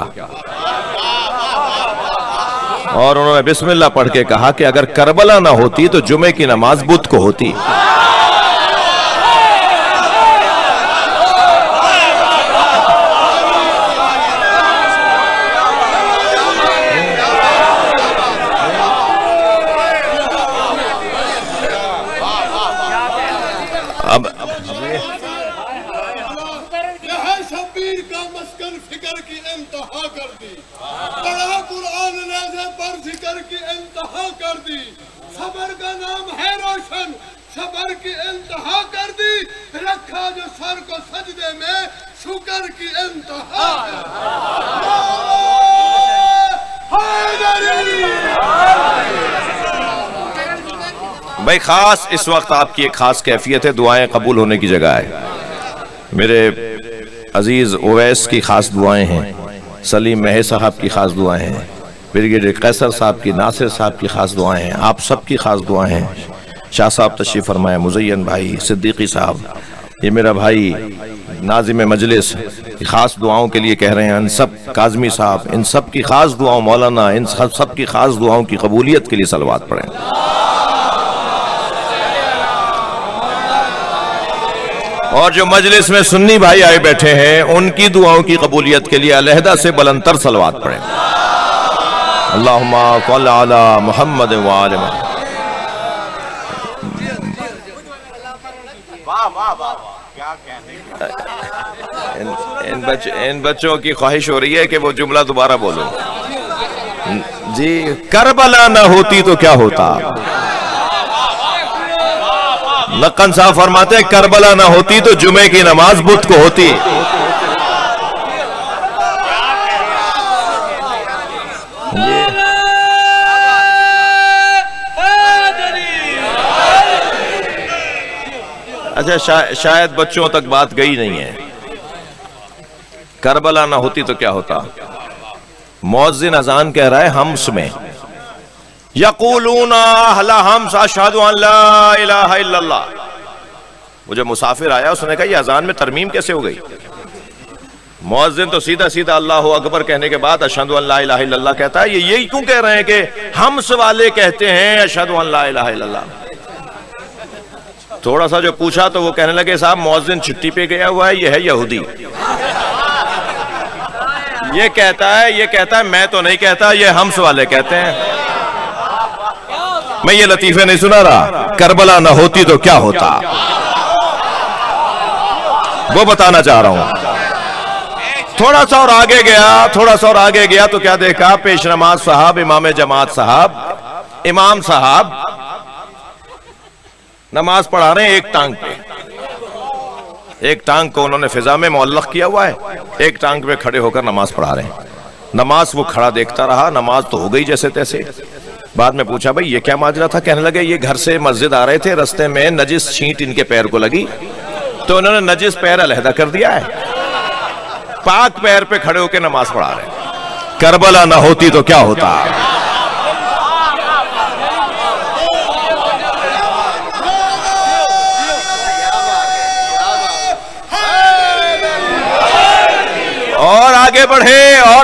اور انہوں نے بسم اللہ پڑھ کے کہا کہ اگر کربلا نہ ہوتی تو جمعے کی نماز بدھ کو ہوتی. صبر کا نام ہے روشن، صبر کی انتہا کر دی، رکھا جو سر کو سجدے میں، شکر کی انتہا بھائی. خاص اس وقت آپ کی ایک خاص کیفیت ہے، دعائیں قبول ہونے کی جگہ ہے. میرے عزیز اویس کی خاص دعائیں ہیں، سلیم مہر صاحب کی خاص دعائیں ہیں، بریگیڈیئر قیصر صاحب کی، ناصر صاحب کی خاص دعائیں ہیں، آپ سب کی خاص دعائیں ہیں. شاہ صاحب تشریف فرمائے، مزین بھائی، صدیقی صاحب، یہ میرا بھائی ناظم مجلس خاص دعاؤں کے لیے کہہ رہے ہیں، ان سب کاظمی صاحب، ان سب کی خاص دعاؤں، مولانا ان سب کی خاص دعاؤں کی قبولیت کے لیے صلوات پڑھیں۔ اور جو مجلس میں سنی بھائی آئے بیٹھے ہیں ان کی دعاؤں کی قبولیت کے لیے علیحدہ سے بلند تر صلوات پڑھیں۔ اللہم صل علی محمد وآل محمد۔ ان بچوں کی خواہش ہو رہی ہے کہ وہ جملہ دوبارہ بولو جی۔ کربلا نہ ہوتی تو کیا ہوتا؟ لقن صاحب فرماتے ہیں کربلا نہ ہوتی تو جمعے کی نماز بدھ کو ہوتی۔ اچھا شاید بچوں تک بات گئی نہیں ہے۔ کربلا نہ ہوتی تو کیا ہوتا؟ مؤذن اذان کہہ رہا ہے ہمس میں، یقولون اہل ہمس اشہد ان لا الہ الا اللہ۔ وہ جو مسافر آیا اس نے کہا یہ اذان میں ترمیم کیسے ہو گئی؟ مؤذن تو سیدھا سیدھا اللہ اکبر کہنے کے بعد اشہد ان لا الہ الا اللہ کہتا ہے، یہ یہی کیوں کہہ رہے ہیں کہ ہمس والے کہتے ہیں اشہد ان لا الہ الا اللہ؟ تھوڑا سا جو پوچھا تو وہ کہنے لگے صاحب مؤذن چھٹی پہ گیا ہوا ہے، یہ ہے یہودی، یہ کہتا ہے میں تو نہیں کہتا، یہ ہمس والے کہتے ہیں۔ میں یہ لطیفے نہیں سنا رہا، کربلا نہ ہوتی تو کیا ہوتا، وہ بتانا چاہ رہا ہوں۔ تھوڑا سا اور آگے گیا تو کیا دیکھا؟ پیش نماز صاحب، امام جماعت صاحب، امام صاحب نماز پڑھا رہے ہیں ایک ٹانگ پہ، ایک ٹانگ کو انہوں نے فضا میں معلق کیا ہوا ہے، ایک ٹانگ پہ کھڑے ہو کر نماز پڑھا رہے ہیں۔ نماز وہ کھڑا دیکھتا رہا، نماز تو ہو گئی جیسے تیسے۔ بعد میں پوچھا بھائی یہ کیا ماجرا تھا؟ کہنے لگے یہ گھر سے مسجد آ رہے تھے، رستے میں نجس چھینٹ ان کے پیر کو لگی تو انہوں نے نجس پیر علیحدہ کر دیا ہے، پاک پیر پہ کھڑے ہو کے نماز پڑھا رہے ہیں۔ کربلا نہ ہوتی تو کیا ہوتا؟ اور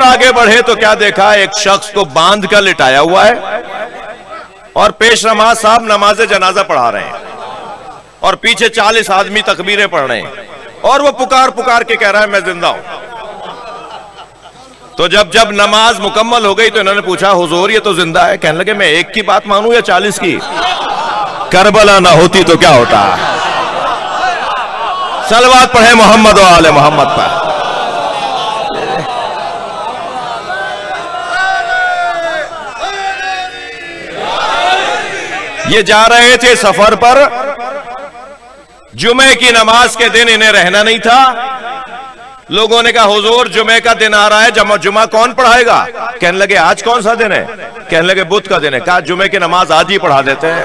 آگے بڑھے تو کیا دیکھا؟ ایک شخص کو باندھ کر لٹایا ہوا ہے اور پیش نماز صاحب نماز جنازہ پڑھا رہے ہیں اور پیچھے 40 آدمی تکبیریں پڑھ رہے ہیں اور وہ پکار کے کہہ رہا ہے میں زندہ ہوں۔ تو جب نماز مکمل ہو گئی تو انہوں نے پوچھا حضور یہ تو زندہ ہے، کہنے لگے میں ایک کی بات مانوں یا 40 کی؟ کربلا نہ ہوتی تو کیا ہوتا؟ صلوات پڑھیں محمد و آل محمد پر۔ یہ جا رہے تھے سفر پر، جمعے کی نماز کے دن انہیں رہنا نہیں تھا۔ لوگوں نے کہا حضور جمعے کا دن آ رہا ہے، جمعہ کون پڑھائے گا؟ کہنے لگے آج کون سا دن ہے؟ کہنے لگے بدھ کا دن ہے۔ کہا جمعے کی نماز آج ہی پڑھا دیتے ہیں۔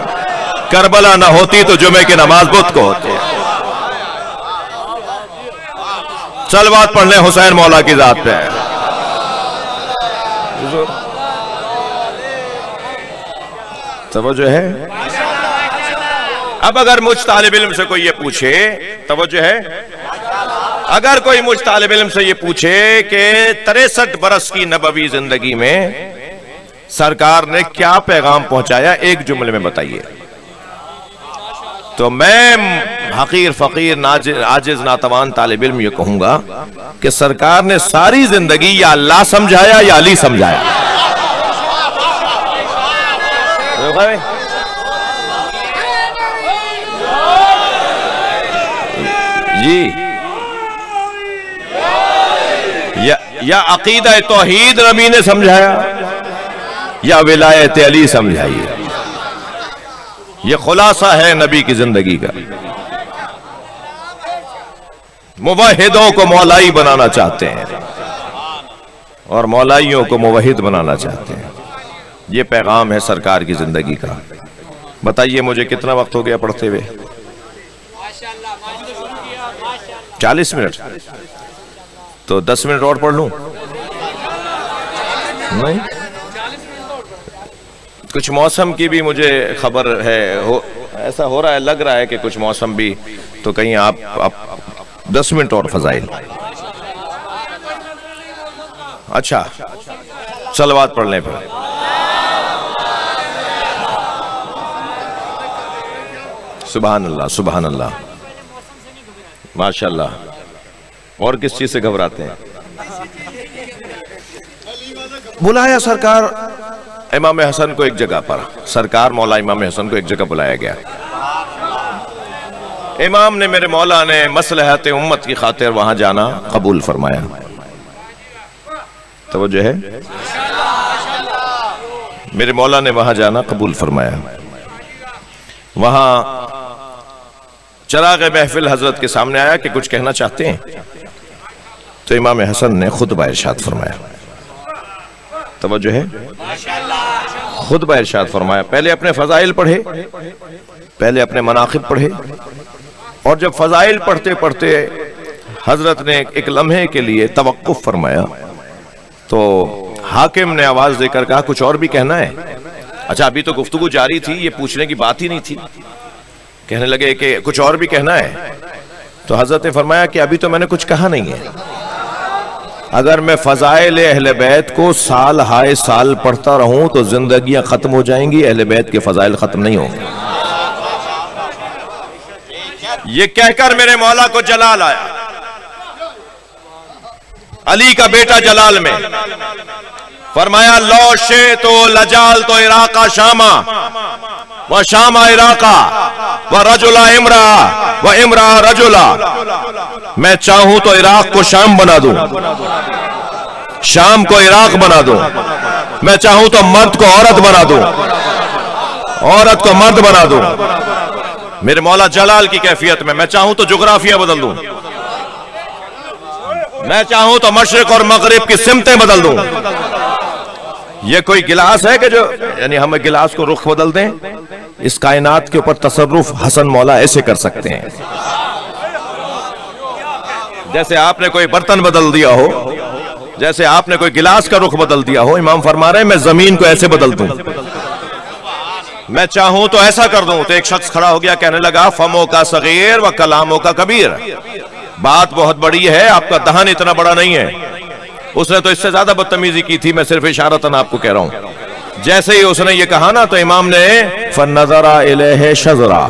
کربلا نہ ہوتی تو جمعے کی نماز بدھ کو ہوتی۔ صلوات پڑھ لیں حسین مولا کی ذات پہ۔ توجہ ہے؟ اب اگر مجھ طالب علم سے کوئی یہ پوچھے، توجہ ہے، اگر کوئی مجھ طالب علم سے یہ پوچھے کہ 63 برس کی نبوی زندگی میں سرکار نے کیا پیغام پہنچایا، ایک جملے میں بتائیے، تو میں حقیر فقیر عاجز ناتوان طالب علم یہ کہوں گا کہ سرکار نے ساری زندگی یا اللہ سمجھایا یا علی سمجھایا۔ جی یا عقیدہ توحید نبی نے سمجھایا یا ولایت علی سمجھائی؟ یہ خلاصہ ہے نبی کی زندگی کا۔ موحدوں کو مولائی بنانا چاہتے ہیں اور مولائیوں کو موحد بنانا چاہتے ہیں، یہ پیغام ہے سرکار کی زندگی کا۔ بتائیے مجھے کتنا وقت ہو گیا پڑھتے ہوئے؟ 40 منٹ؟ تو 10 منٹ اور پڑھ لوں؟ نہیں کچھ موسم کی بھی مجھے خبر ہے، ایسا ہو رہا ہے، لگ رہا ہے کہ کچھ موسم بھی، تو کہیں آپ 10 منٹ اور فضائل. اچھا صلوات پڑھ لیں پھر. سبحان اللہ سبحان اللہ ماشاء اللہ. اور کس چیز سے گھبراتے ہیں؟ بلایا سرکار امام حسن کو ایک جگہ پر، سرکار مولا امام حسن کو ایک جگہ بلایا گیا. امام نے، میرے مولا نے مصلحت امت کی خاطر وہاں جانا قبول فرمایا. توجہ ہے، میرے مولا نے وہاں جانا قبول فرمایا. وہاں چراغ محفل حضرت کے سامنے آیا کہ کچھ کہنا چاہتے ہیں، تو امام حسن نے خطبہ ارشاد فرمایا. توجہ ہے، خطبہ ارشاد فرمایا. پہلے اپنے فضائل پڑھے، پہلے اپنے مناقب پڑھے، اور جب فضائل پڑھتے پڑھتے حضرت نے ایک لمحے کے لیے توقف فرمایا، تو حاکم نے آواز دے کر کہا کچھ اور بھی کہنا ہے؟ اچھا ابھی تو گفتگو جاری تھی، یہ پوچھنے کی بات ہی نہیں تھی. کہنے لگے کہ کچھ اور بھی کہنا ہے. تو حضرت نے فرمایا کہ ابھی تو میں نے کچھ کہا نہیں ہے. اگر میں فضائل اہل بیت کو سال ہائے سال پڑھتا رہوں تو زندگیاں ختم ہو جائیں گی، اہل بیت کے فضائل ختم نہیں ہوں گے. یہ کہہ کر میرے مولا کو جلال آیا. علی کا بیٹا جلال میں فرمایا لو شئتو لجالتو عراقا شاما و شاما عراقا و رجلا امرا و امرا رجلا. میں چاہوں تو عراق کو شام بنا دوں، شام کو عراق بنا دوں. میں چاہوں تو مرد کو عورت بنا دوں، عورت کو مرد بنا دوں. میرے مولا جلال کی کیفیت میں چاہوں تو جغرافیہ بدل دوں، میں چاہوں تو مشرق اور مغرب کی سمتیں بدل دوں. یہ کوئی گلاس ہے کہ جو یعنی ہم گلاس کو رخ بدل دیں؟ اس کائنات کے اوپر تصرف حسن مولا ایسے کر سکتے ہیں. جیسے آپ نے کوئی برتن بدل دیا ہو، جیسے آپ نے کوئی گلاس کا رخ بدل دیا ہو، امام فرما رہے ہیں میں زمین کو ایسے بدل دوں. میں چاہوں تو ایسا کر دوں. تو ایک شخص کھڑا ہو گیا، کہنے لگا فموں کا صغیر و کلاموں کا کبیر. بات بہت بڑی ہے، آپ کا دہن اتنا بڑا نہیں ہے. اس نے تو اس سے زیادہ بدتمیزی کی تھی، میں صرف اشارتاً آپ کو کہہ رہا ہوں. جیسے ہی اس نے یہ کہا نا، تو امام نے فنظر الیہ شذرا،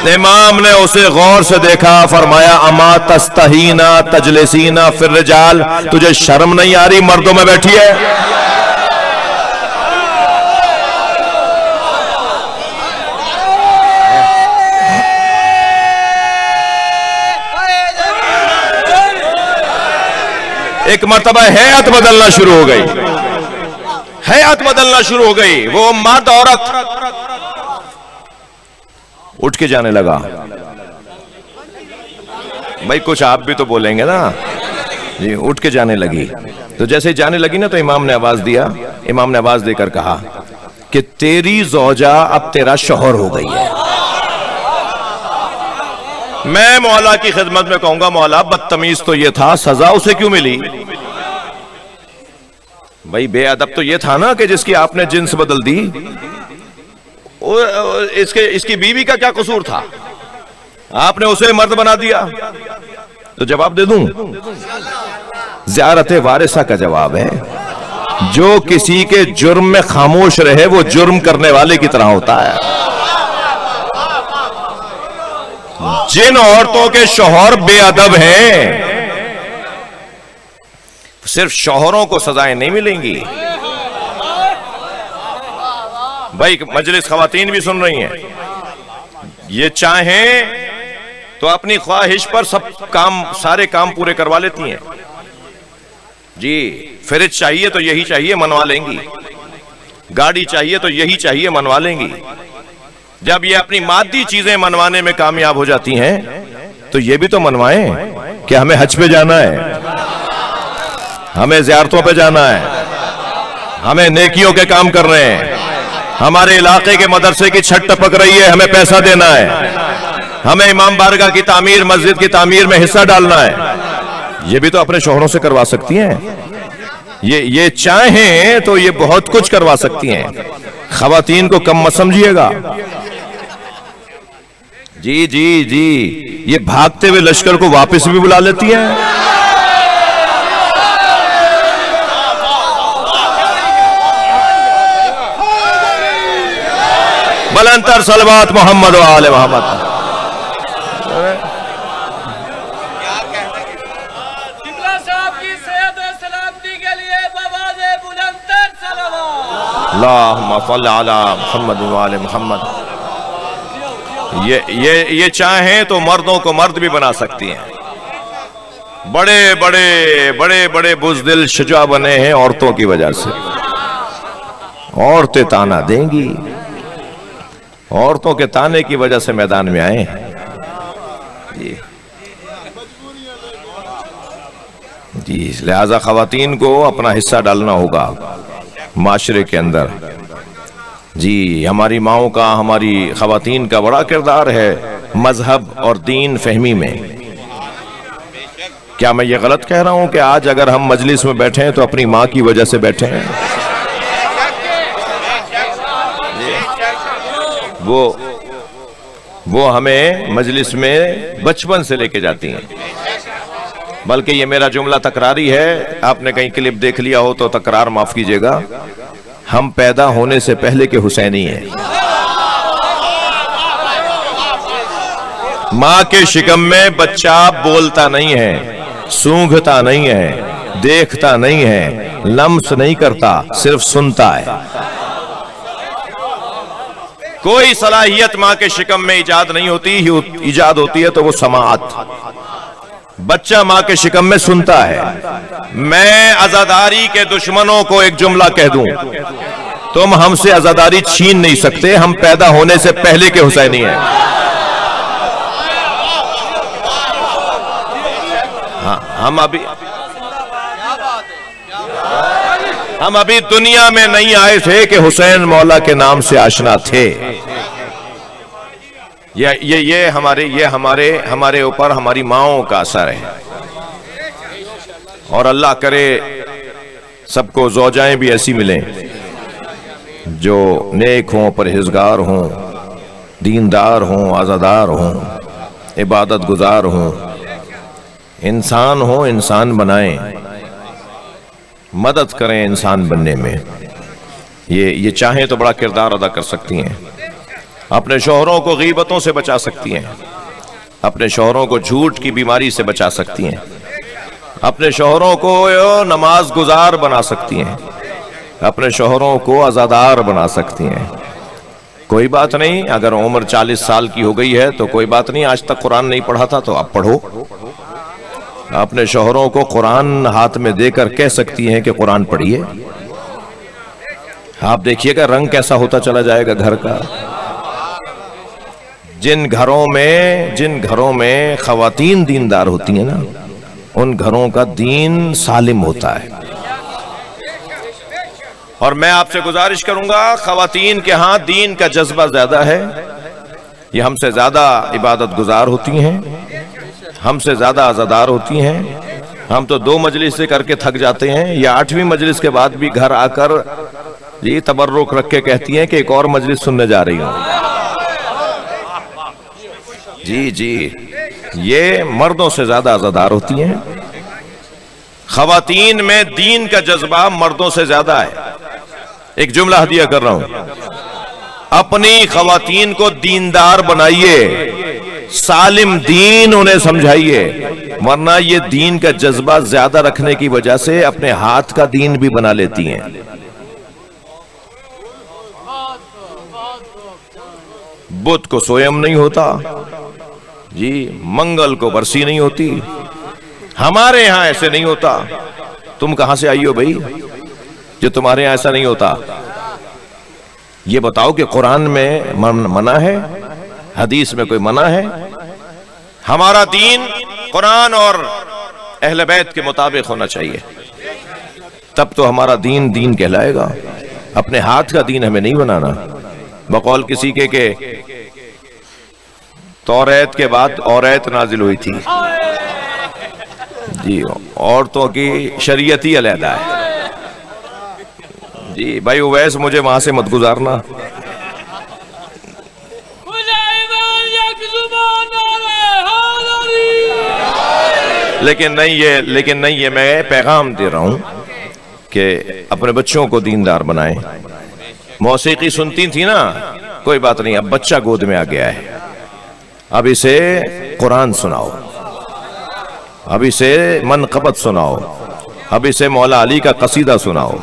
امام نے اسے غور سے دیکھا. فرمایا اما تستحینا تجلسینا فی الرجال، تجھے شرم نہیں آ رہی مردوں میں بیٹھی ہے؟ ایک مرتبہ حیات بدلنا شروع ہو گئی، حیات بدلنا شروع ہو گئی. وہ مرد عورت اٹھ کے جانے لگا. بھائی کچھ آپ بھی تو بولیں گے نا جی. اٹھ کے جانے لگی. تو جیسے جانے لگی نا، تو امام نے آواز دیا. امام نے آواز دے کر کہا کہ تیری زوجہ اب تیرا شوہر ہو گئی ہے. میں مولا کی خدمت میں کہوں گا مولا بدتمیز تو یہ تھا، سزا اسے کیوں ملی؟ بھائی بے ادب تو یہ تھا نا کہ جس کی آپ نے جنس بدل دی. اس کی بیوی کا کیا قصور تھا؟ آپ نے اسے مرد بنا دیا. تو جواب دے دوں، زیارت وارثہ کا جواب ہے. جو کسی کے جرم میں خاموش رہے وہ جرم کرنے والے کی طرح ہوتا ہے. جن عورتوں کے شوہر بے ادب ہیں، صرف شوہروں کو سزائیں نہیں ملیں گی. بھائی مجلس خواتین بھی سن رہی ہیں، یہ چاہیں تو اپنی خواہش پر سارے کام پورے کروا لیتی ہیں جی. فریج چاہیے تو یہی چاہیے، منوا لیں گی. گاڑی چاہیے تو یہی چاہیے، منوا لیں گی. جب یہ اپنی مادی چیزیں منوانے میں کامیاب ہو جاتی ہیں تو یہ بھی تو منوائیں کہ ہمیں حج پہ جانا ہے، ہمیں زیارتوں پہ جانا ہے، ہمیں نیکیوں کے کام کر رہے ہیں، ہمارے علاقے کے مدرسے کی چھت ٹپک رہی ہے، ہمیں پیسہ دینا ہے، ہمیں امام بارگاہ کی تعمیر، مسجد کی تعمیر میں حصہ ڈالنا ہے. یہ بھی تو اپنے شوہروں سے کروا سکتی ہیں. یہ چاہیں تو یہ بہت کچھ کروا سکتی ہیں. خواتین کو کم مت سمجھیے گا. جی جی جی یہ بھاگتے ہوئے لشکر کو واپس بھی بلا لیتی ہیں. بلندتر صلوات محمد و آل محمد. اللہم صل علی محمد و آل محمد. یہ چاہیں تو مردوں کو مرد بھی بنا سکتی ہیں. بڑے بڑے بڑے بڑے بزدل شجاع بنے ہیں عورتوں کی وجہ سے. عورتیں تانا دیں گی. عورتوں کے تانے کی وجہ سے میدان میں آئے ہیں. جی لہذا خواتین کو اپنا حصہ ڈالنا ہوگا معاشرے کے اندر. جی ہماری ماؤں کا ہماری خواتین کا بڑا کردار ہے مذہب اور دین فہمی میں. کیا میں یہ غلط کہہ رہا ہوں کہ آج اگر ہم مجلس میں بیٹھے ہیں تو اپنی ماں کی وجہ سے بیٹھے ہیں؟ وہ ہمیں مجلس میں بچپن سے لے کے جاتی ہیں. بلکہ یہ میرا جملہ تکراری ہے. آپ نے کہیں کلپ دیکھ لیا ہو تو تکرار معاف کیجئے گا. ہم پیدا ہونے سے پہلے کے حسینی ہیں. ماں کے شکم میں بچہ بولتا نہیں ہے, سونگھتا نہیں ہے, دیکھتا نہیں ہے, لمس نہیں کرتا, صرف سنتا ہے. کوئی صلاحیت ماں کے شکم میں ایجاد نہیں ہوتی. ایجاد ہوتی ہے تو وہ سماعت. بچہ ماں کے شکم میں سنتا ہے. میں عزاداری کے دشمنوں کو ایک جملہ کہہ دوں, تم ہم سے عزاداری چھین نہیں سکتے. ہم پیدا ہونے سے پہلے کے حسینی ہیں. ہاں ہم ابھی دنیا میں نہیں آئے تھے کہ حسین مولا کے نام سے آشنا تھے. یہ ہمارے اوپر ہماری ماؤں کا اثر ہے. اور اللہ کرے سب کو زوجائیں بھی ایسی ملیں جو نیک ہوں, پرہیزگار ہوں, دیندار ہوں, عزادار ہوں, عبادت گزار ہوں, انسان ہوں, انسان بنائیں, مدد کریں انسان بننے میں. یہ چاہیں تو بڑا کردار ادا کر سکتی ہیں. اپنے شوہروں کو غیبتوں سے بچا سکتی ہیں. اپنے شوہروں کو جھوٹ کی بیماری سے بچا سکتی ہیں. اپنے شوہروں کو نماز گزار بنا سکتی ہیں. اپنے شوہروں کو عزادار بنا سکتی ہیں. کوئی بات نہیں, اگر عمر 40 سال کی ہو گئی ہے تو کوئی بات نہیں. آج تک قرآن نہیں پڑھا تھا تو اب پڑھو. اپنے شوہروں کو قرآن ہاتھ میں دے کر کہہ سکتی ہیں کہ قرآن پڑھیے. آپ دیکھیے گا رنگ کیسا ہوتا چلا جائے گا گھر کا. جن گھروں میں خواتین دیندار ہوتی ہیں نا, ان گھروں کا دین سالم ہوتا ہے. اور میں آپ سے گزارش کروں گا, خواتین کے ہاں دین کا جذبہ زیادہ ہے. یہ ہم سے زیادہ عبادت گزار ہوتی ہیں, ہم سے زیادہ عزادار ہوتی ہیں. ہم تو 2 مجلس سے کر کے تھک جاتے ہیں, یا 8ویں مجلس کے بعد بھی گھر آ کر یہ تبرک رکھ کے کہتی ہیں کہ ایک اور مجلس سننے جا رہی ہوں. جی یہ مردوں سے زیادہ عزادار ہوتی ہیں. خواتین میں دین کا جذبہ مردوں سے زیادہ ہے. ایک جملہ ہدیہ کر رہا ہوں, اپنی خواتین کو دیندار بنائیے, سالم دین انہیں سمجھائیے, ورنہ یہ دین کا جذبہ زیادہ رکھنے کی وجہ سے اپنے ہاتھ کا دین بھی بنا لیتی ہیں. بدھ کو سویم نہیں ہوتا, جی منگل کو برسی نہیں ہوتی. ہمارے ہاں ایسے نہیں ہوتا. تم کہاں سے آئی ہو بھائی جو تمہارے یہاں ایسا نہیں ہوتا؟ یہ بتاؤ کہ قرآن میں منع ہے, حدیث میں کوئی منع ہے؟ ہمارا دین قرآن اور اہل بیت کے مطابق ہونا چاہیے, تب تو ہمارا دین کہلائے گا. اپنے ہاتھ کا دین ہمیں نہیں بنانا. بقول کسی کے کہ توریت کے بعد اوریت نازل ہوئی تھی. جی عورتوں کی شریعت ہی علیحدہ ہے جی بھائی اویس مجھے وہاں سے مت گزارنا. لیکن نہیں یہ میں پیغام دے رہا ہوں کہ اپنے بچوں کو دیندار بنائیں. موسیقی سنتی تھی نا، کوئی بات نہیں، اب بچہ گود میں آ گیا ہے، اب اسے قرآن سناؤ، اب اسے منقبت سناؤ، اب اسے مولا علی کا قصیدہ سناؤ،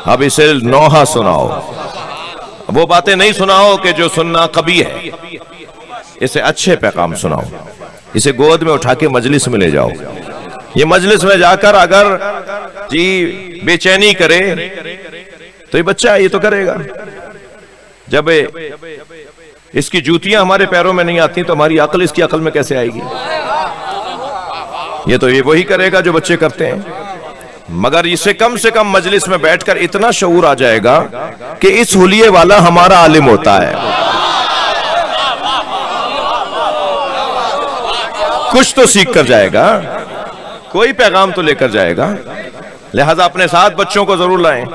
اب اسے نوحہ سناؤ. وہ باتیں نہیں سناؤ کہ جو سننا قبیح ہے، اسے اچھے پیغام سناؤ. اسے گود میں اٹھا کے مجلس میں لے جاؤ. یہ مجلس میں جا کر اگر جی بے چینی کرے تو یہ بچہ یہ تو کرے گا. جب اس کی جوتیاں ہمارے پیروں میں نہیں آتی تو ہماری عقل اس کی عقل میں کیسے آئے گی؟ یہ تو یہ وہی کرے گا جو بچے کرتے ہیں. مگر اسے کم سے کم مجلس میں بیٹھ کر اتنا شعور آ جائے گا کہ اس حلیے والا ہمارا عالم ہوتا ہے، کچھ تو سیکھ کر جائے گا، کوئی پیغام تو لے کر جائے گا. لہذا اپنے ساتھ بچوں کو ضرور لائیں.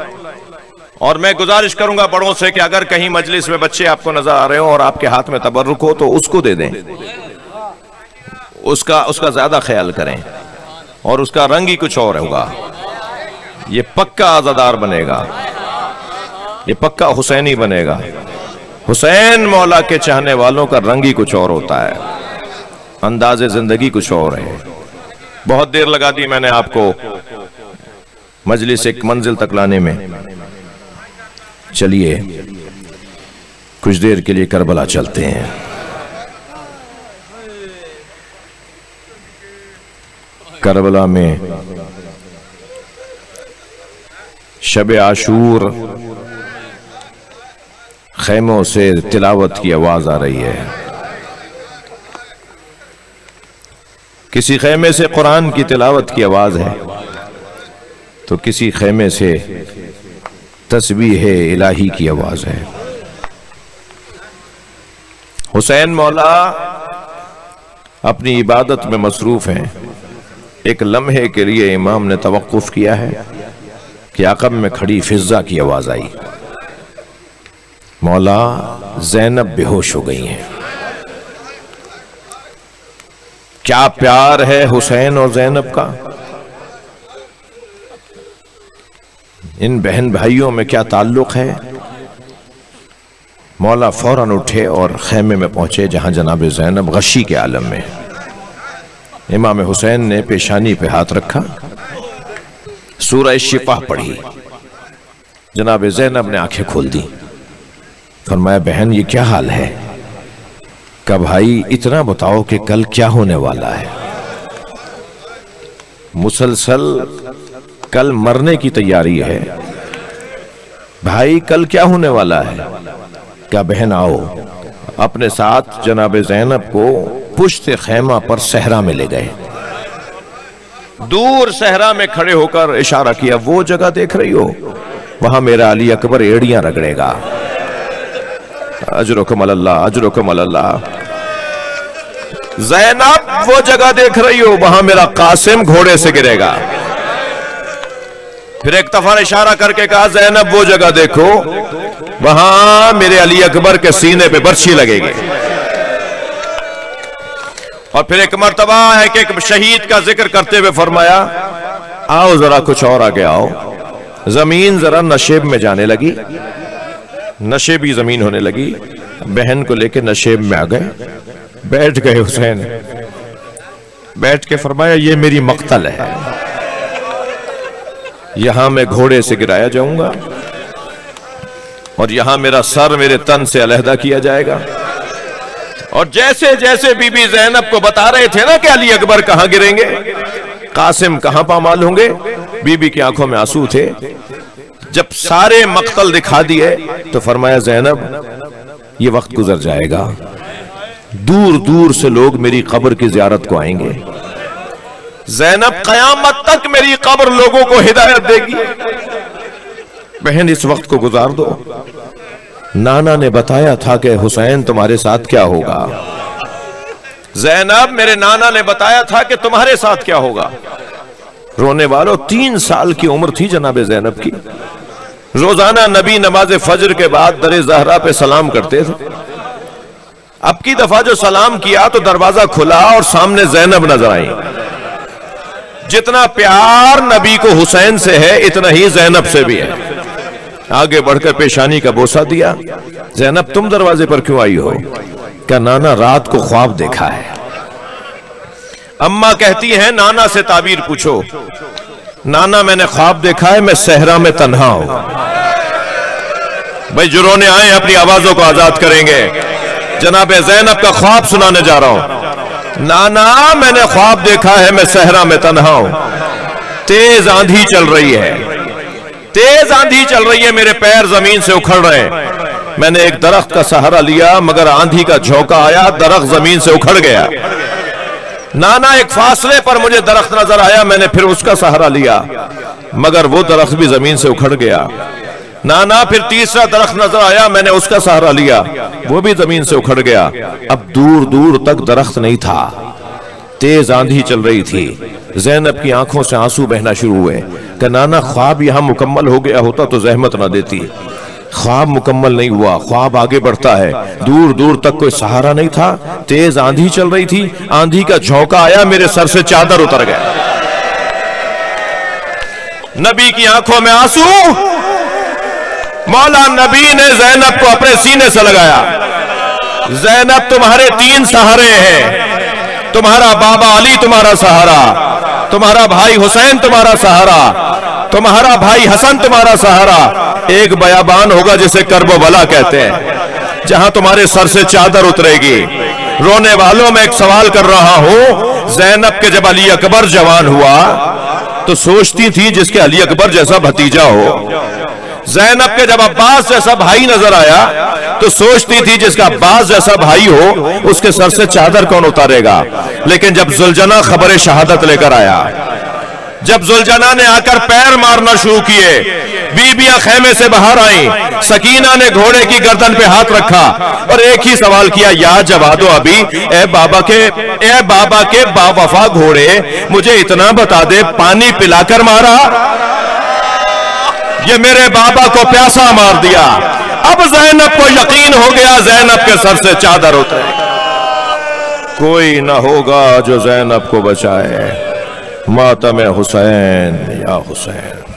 اور میں گزارش کروں گا بڑوں سے کہ اگر کہیں مجلس میں بچے آپ کو نظر آ رہے ہوں اور آپ کے ہاتھ میں تبرک ہو تو اس کو دے دیں، اس کا زیادہ خیال کریں. اور اس کا رنگ ہی کچھ اور ہوگا، یہ پکا عزادار بنے گا، یہ پکا حسینی بنے گا. حسین مولا کے چاہنے والوں کا رنگ ہی کچھ اور ہوتا ہے، انداز زندگی کچھ اور ہے. بہت دیر لگا دی میں نے آپ کو مجلس ایک منزل تک لانے میں. چلیے کچھ دیر کے لیے کربلا چلتے ہیں. کربلا میں شب عاشور خیموں سے تلاوت کی آواز آ رہی ہے. کسی خیمے سے قرآن کی تلاوت کی آواز ہے تو کسی خیمے سے تسبیح الہی کی آواز ہے. حسین مولا اپنی عبادت میں مصروف ہیں. ایک لمحے کے لیے امام نے توقف کیا ہے کہ عقب میں کھڑی فضہ کی آواز آئی، مولا زینب بے ہوش ہو گئی ہیں. کیا پیار ہے حسین اور زینب کا، ان بہن بھائیوں میں کیا تعلق ہے. مولا فوراً اٹھے اور خیمے میں پہنچے جہاں جناب زینب غشی کے عالم میں. امام حسین نے پیشانی پہ ہاتھ رکھا، سورہ شفا پڑھی. جناب زینب نے آنکھیں کھول دی. فرمایا بہن یہ کیا حال ہے؟ کہ بھائی اتنا بتاؤ کہ کل کیا ہونے والا ہے. مسلسل کل مرنے کی تیاری ہے بھائی، کل کیا ہونے والا ہے؟ کیا بہن آؤ. اپنے ساتھ جناب زینب کو پشت خیمہ پر صحرا میں لے گئے. دور صحرا میں کھڑے ہو کر اشارہ کیا، وہ جگہ دیکھ رہی ہو وہاں میرا علی اکبر ایڑیاں رگڑے گا. اجرکم اللہ، اجرکم اللہ. زینب وہ جگہ دیکھ رہی ہو وہاں میرا قاسم گھوڑے سے گرے گا. پھر ایک دفعہ اشارہ کر کے کہا زینب وہ جگہ دیکھو وہاں میرے علی اکبر کے سینے پہ برچھی لگے گی. اور پھر ایک مرتبہ ہے کہ ایک شہید کا ذکر کرتے ہوئے فرمایا آؤ ذرا کچھ اور آگے آؤ. زمین ذرا نشیب میں جانے لگی، نشیبی زمین ہونے لگی. بہن کو لے کے نشیب میں آ گئے، بیٹھ گئے. حسین بیٹھ کے فرمایا یہ میری مقتل ہے، یہاں میں گھوڑے سے گرایا جاؤں گا اور یہاں میرا سر میرے تن سے علیحدہ کیا جائے گا. اور جیسے جیسے بی بی زینب کو بتا رہے تھے نا کہ علی اکبر کہاں گریں گے، قاسم کہاں پامال ہوں گے، بی بی کی آنکھوں میں آنسو تھے. جب سارے مقتل دکھا دیے تو فرمایا زینب یہ وقت گزر جائے گا، دور دور سے لوگ میری قبر کی زیارت کو آئیں گے. زینب قیامت تک میری قبر لوگوں کو ہدایت دے گی. بہن اس وقت کو گزار دو. نانا نے بتایا تھا کہ حسین تمہارے ساتھ کیا ہوگا. زینب میرے نانا نے بتایا تھا کہ تمہارے ساتھ کیا ہوگا۔ رونے والوں 3 سال کی عمر تھی جناب زینب کی، روزانہ نبی نماز فجر کے بعد در زہرا پہ سلام کرتے تھے۔ اب کی دفعہ جو سلام کیا تو دروازہ کھلا اور سامنے زینب نظر آئی۔ جتنا پیار نبی کو حسین سے ہے اتنا ہی زینب سے بھی ہے۔ آگے بڑھ کر پیشانی کا بوسہ دیا۔ زینب تم دروازے پر کیوں آئی ہو؟ کہ نانا رات کو خواب دیکھا ہے۔ اماں کہتی ہیں نانا سے تعبیر پوچھو۔ نانا میں نے خواب دیکھا ہے میں صحرا میں تنہا ہوں۔ بھائی جو رونے آئے اپنی آوازوں کو آزاد کریں گے۔ جناب زینب کا خواب سنانے جا رہا ہوں۔ نانا میں نے خواب دیکھا ہے میں صحرا میں تنہا ہوں، تیز آندھی چل رہی ہے، تیز آندھی چل رہی ہے، میرے پیر زمین سے اکھڑ رہے ہیں۔ میں نے ایک درخت کا سہارا لیا مگر آندھی کا جھونکا آیا، درخت زمین سے اکھڑ گیا۔ نانا ایک فاصلے پر مجھے درخت نظر آیا، میں نے پھر اس کا سہارا لیا مگر وہ درخت بھی زمین سے اکھڑ گیا۔ نانا پھر تیسرا درخت نظر آیا، میں نے اس کا سہارا لیا، وہ بھی زمین سے اکھڑ گیا۔ اب دور دور تک درخت نہیں تھا، تیز آندھی چل رہی تھی۔ زینب کی آنکھوں سے آنسو بہنا شروع ہوئے کہ نانا خواب یہاں مکمل ہو گیا ہوتا تو زحمت نہ دیتی۔ خواب مکمل نہیں ہوا، خواب آگے بڑھتا ہے، دور دور تک کوئی سہارا نہیں تھا، تیز آندھی چل رہی تھی، آندھی کا جھونکا آیا، میرے سر سے چادر اتر گیا۔ نبی کی آنکھوں میں آنسو، مولا نبی نے زینب کو اپنے سینے سے لگایا۔ زینب تمہارے 3 سہارے ہیں، تمہارا بابا علی تمہارا سہارا، تمہارا بھائی حسین تمہارا سہارا، تمہارا بھائی حسن تمہارا سہارا۔ ایک بیابان ہوگا جسے کرب و بلا کہتے ہیں، جہاں تمہارے سر سے چادر اترے گی۔ رونے والوں میں ایک سوال کر رہا ہوں، زینب کے جب علی اکبر جوان ہوا تو سوچتی تھی جس کے علی اکبر جیسا بھتیجا ہو۔ زینب کے جب عباس جیسا بھائی نظر آیا تو سوچتی تھی جس کا عباس جیسا بھائی ہو اس کے سر سے چادر کون اتارے گا۔ لیکن جب زلجنا خبر شہادت لے کر آیا، جب زلجنا نے آ کر پیر مارنا شروع کیے، بیبیاں خیمے سے باہر آئیں، سکینہ نے گھوڑے کی گردن پہ ہاتھ رکھا اور ایک ہی سوال کیا، یا جوادو ابھی، اے بابا کے با وفا گھوڑے، مجھے اتنا بتا دے پانی پلا کر مارا؟ یہ میرے بابا کو پیاسا مار دیا۔ اب زینب کو یقین ہو گیا زینب کے سر سے چادر اترے، کوئی نہ ہوگا جو زینب کو بچائے۔ ماتم حسین یا حسین۔